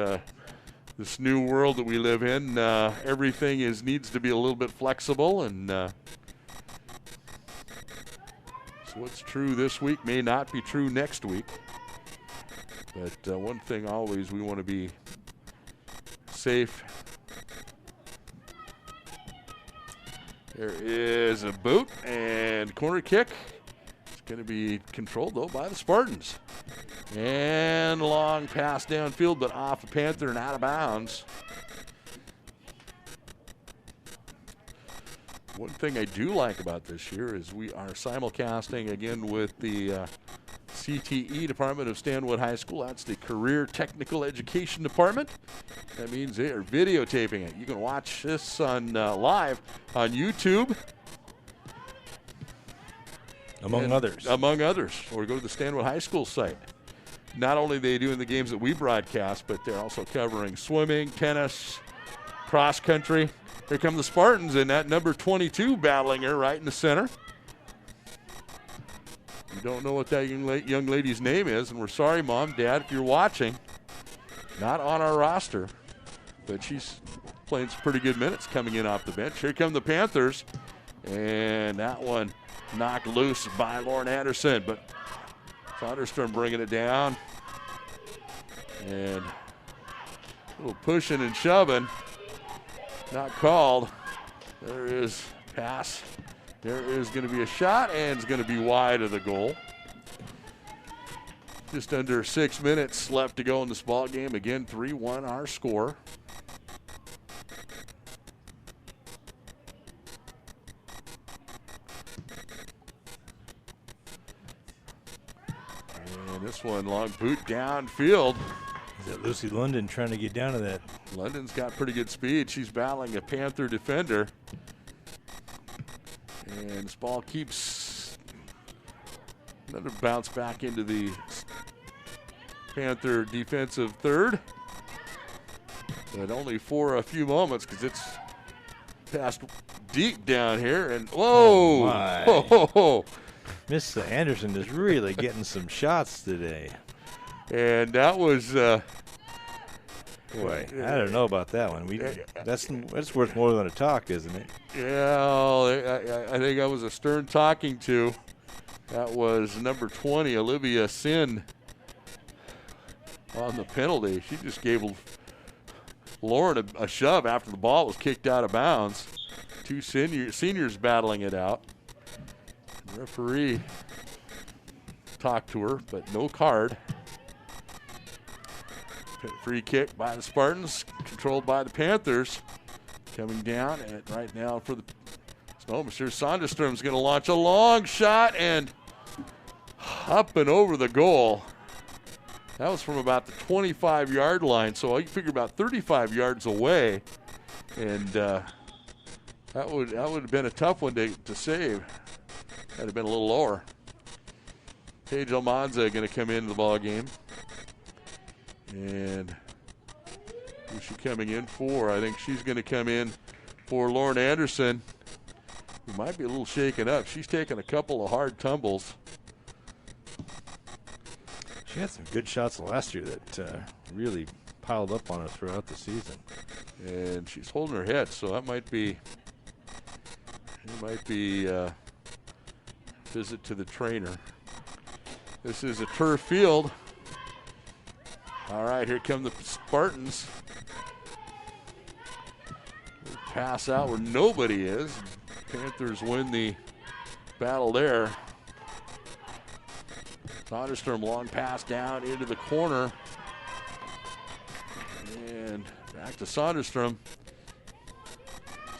this new world that we live in, everything needs to be a little bit flexible, and so what's true this week may not be true next week. But one thing always, we want to be safe. There is a boot and corner kick. It's going to be controlled, though, by the Spartans. And long pass downfield, but off the Panther and out of bounds. One thing I do like about this year is we are simulcasting again with the CTE department of Stanwood High School. That's the Career Technical Education Department. That means they are videotaping it. You can watch this on live on YouTube. Among others. Among others. Or go to the Stanwood High School site. Not only are they doing the games that we broadcast, but they're also covering swimming, tennis, cross country. Here come the Spartans, and that number 22 battling her right in the center. You don't know what that young lady's name is, and we're sorry, Mom, Dad, if you're watching. Not on our roster, but she's playing some pretty good minutes coming in off the bench. Here come the Panthers, and that one knocked loose by Lauren Anderson, but Sonderstrom bringing it down. And a little pushing and shoving. Not called. There is pass. There is going to be a shot, and it's going to be wide of the goal. Just under 6 minutes left to go in this ball game. Again, 3-1 our score. And this one, long boot downfield. Is that Lucy London trying to get down to that? London's got pretty good speed. She's battling a Panther defender. And this ball keeps another bounce back into the Panther defensive third. But only for a few moments because it's passed deep down here. And whoa! Oh, Miss Anderson is really getting some shots today. And that was boy, I don't know about that one. That's worth more than a talk, isn't it? Yeah, I think that was a stern talking to. That was number 20, Olivia Sin, on the penalty. She just gave Lauren a shove after the ball was kicked out of bounds. Two seniors battling it out. The referee talked to her, but no card. Free kick by the Spartans, controlled by the Panthers. Coming down, and right now for the Snohomish, Sonderstrom's going to launch a long shot and up and over the goal. That was from about the 25-yard line, so you figure about 35 yards away, and that would have been a tough one to save. That'd have been a little lower. Paige Almanza going to come into the ball game. And who's she coming in for? I think she's going to come in for Lauren Anderson, who might be a little shaken up. She's taken a couple of hard tumbles. She had some good shots last year that really piled up on her throughout the season. And she's holding her head, so that might be a visit to the trainer. This is a turf field. All right, here come the Spartans. Pass out where nobody is. Panthers win the battle there. Sonderstrom, long pass down into the corner. And back to Sonderstrom.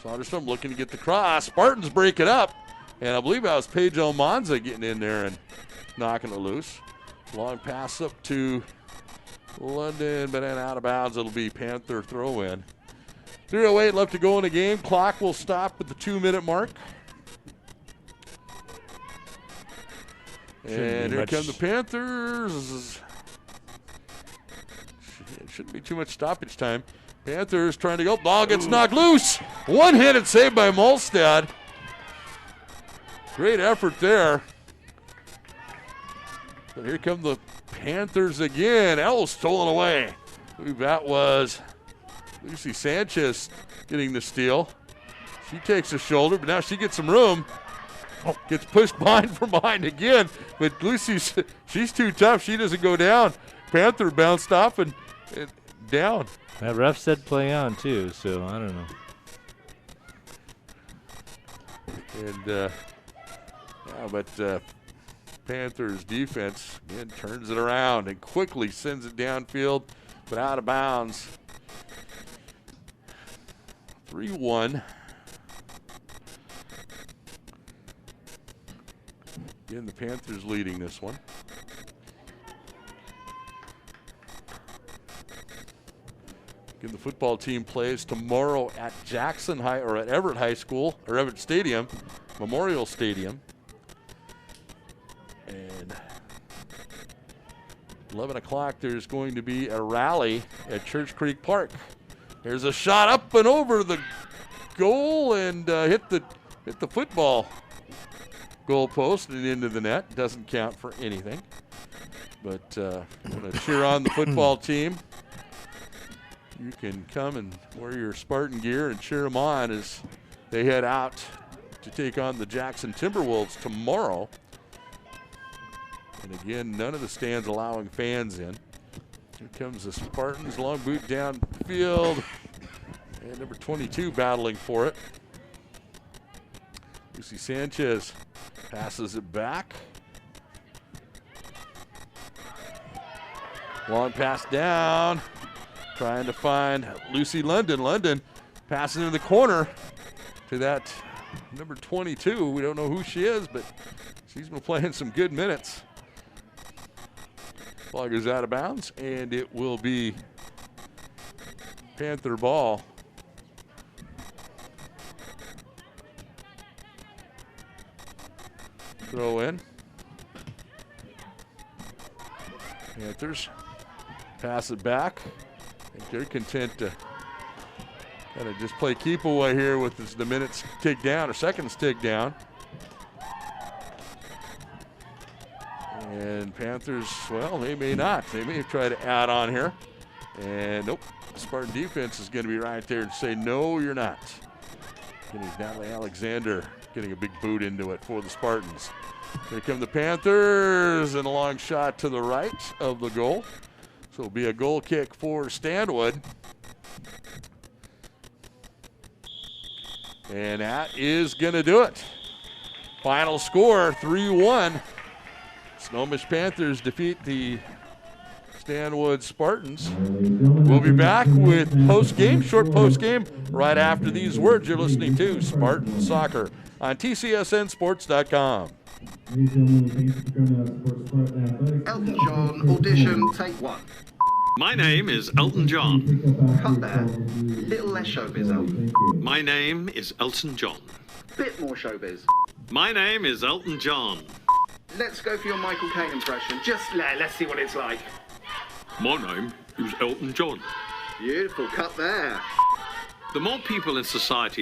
Sonderstrom looking to get the cross. Spartans break it up. And I believe that was Paige Almanza getting in there and knocking it loose. Long pass up to London, but then out of bounds. It'll be Panther throw-in. 3:08 left to go in the game. Clock will stop at the 2-minute mark. And here come the Panthers. It shouldn't be too much stoppage time. Panthers trying to go. Ball gets knocked loose. One-handed save by Molstad. Great effort there. But here come the Panthers again. L stolen away. I believe that was Lucy Sanchez getting the steal. She takes a shoulder, but now she gets some room. Gets pushed from behind again. But Lucy's, she's too tough. She doesn't go down. Panther bounced off and down. That ref said play on too, so I don't know. And but Panthers defense again turns it around and quickly sends it downfield, but out of bounds. 3-1. Again, the Panthers leading this one. Again, the football team plays tomorrow at Jackson High or at Everett High School or Everett Stadium, Memorial Stadium. And 11 o'clock, there's going to be a rally at Church Creek Park. There's a shot up and over the goal and hit the football goal post and into the net. Doesn't count for anything. But I'm going to cheer on the football team. You can come and wear your Spartan gear and cheer them on as they head out to take on the Jackson Timberwolves tomorrow. And again, none of the stands allowing fans in. Here comes the Spartans, long boot downfield. And number 22 battling for it. Lucy Sanchez passes it back. Long pass down. Trying to find Lucy London. London passing in the corner to that number 22. We don't know who she is, but she's been playing some good minutes. Ball goes out of bounds, and it will be Panther ball. Throw in. Panthers pass it back. I think they're content to kind of just play keep away here with the minutes tick down, or seconds tick down. And Panthers, well, they may not. They may try to add on here. And nope, the Spartan defense is going to be right there and say, no, you're not. Natalie Alexander getting a big boot into it for the Spartans. Here come the Panthers, and a long shot to the right of the goal. So it'll be a goal kick for Stanwood. And that is going to do it. Final score, 3-1. Snohomish Panthers defeat the Stanwood Spartans. We'll be back with post-game, short post-game, right after these words. You're listening to Spartan Soccer on TCSNSports.com. Elton John, audition, take one. My name is Elton John. Cut there. Little less showbiz, Elton. My name is Elton John. Bit more showbiz. My name is Elton John. Let's go for your Michael Caine impression. Just let's see what it's like. My name is Elton John. Beautiful. Cut there. The more people in society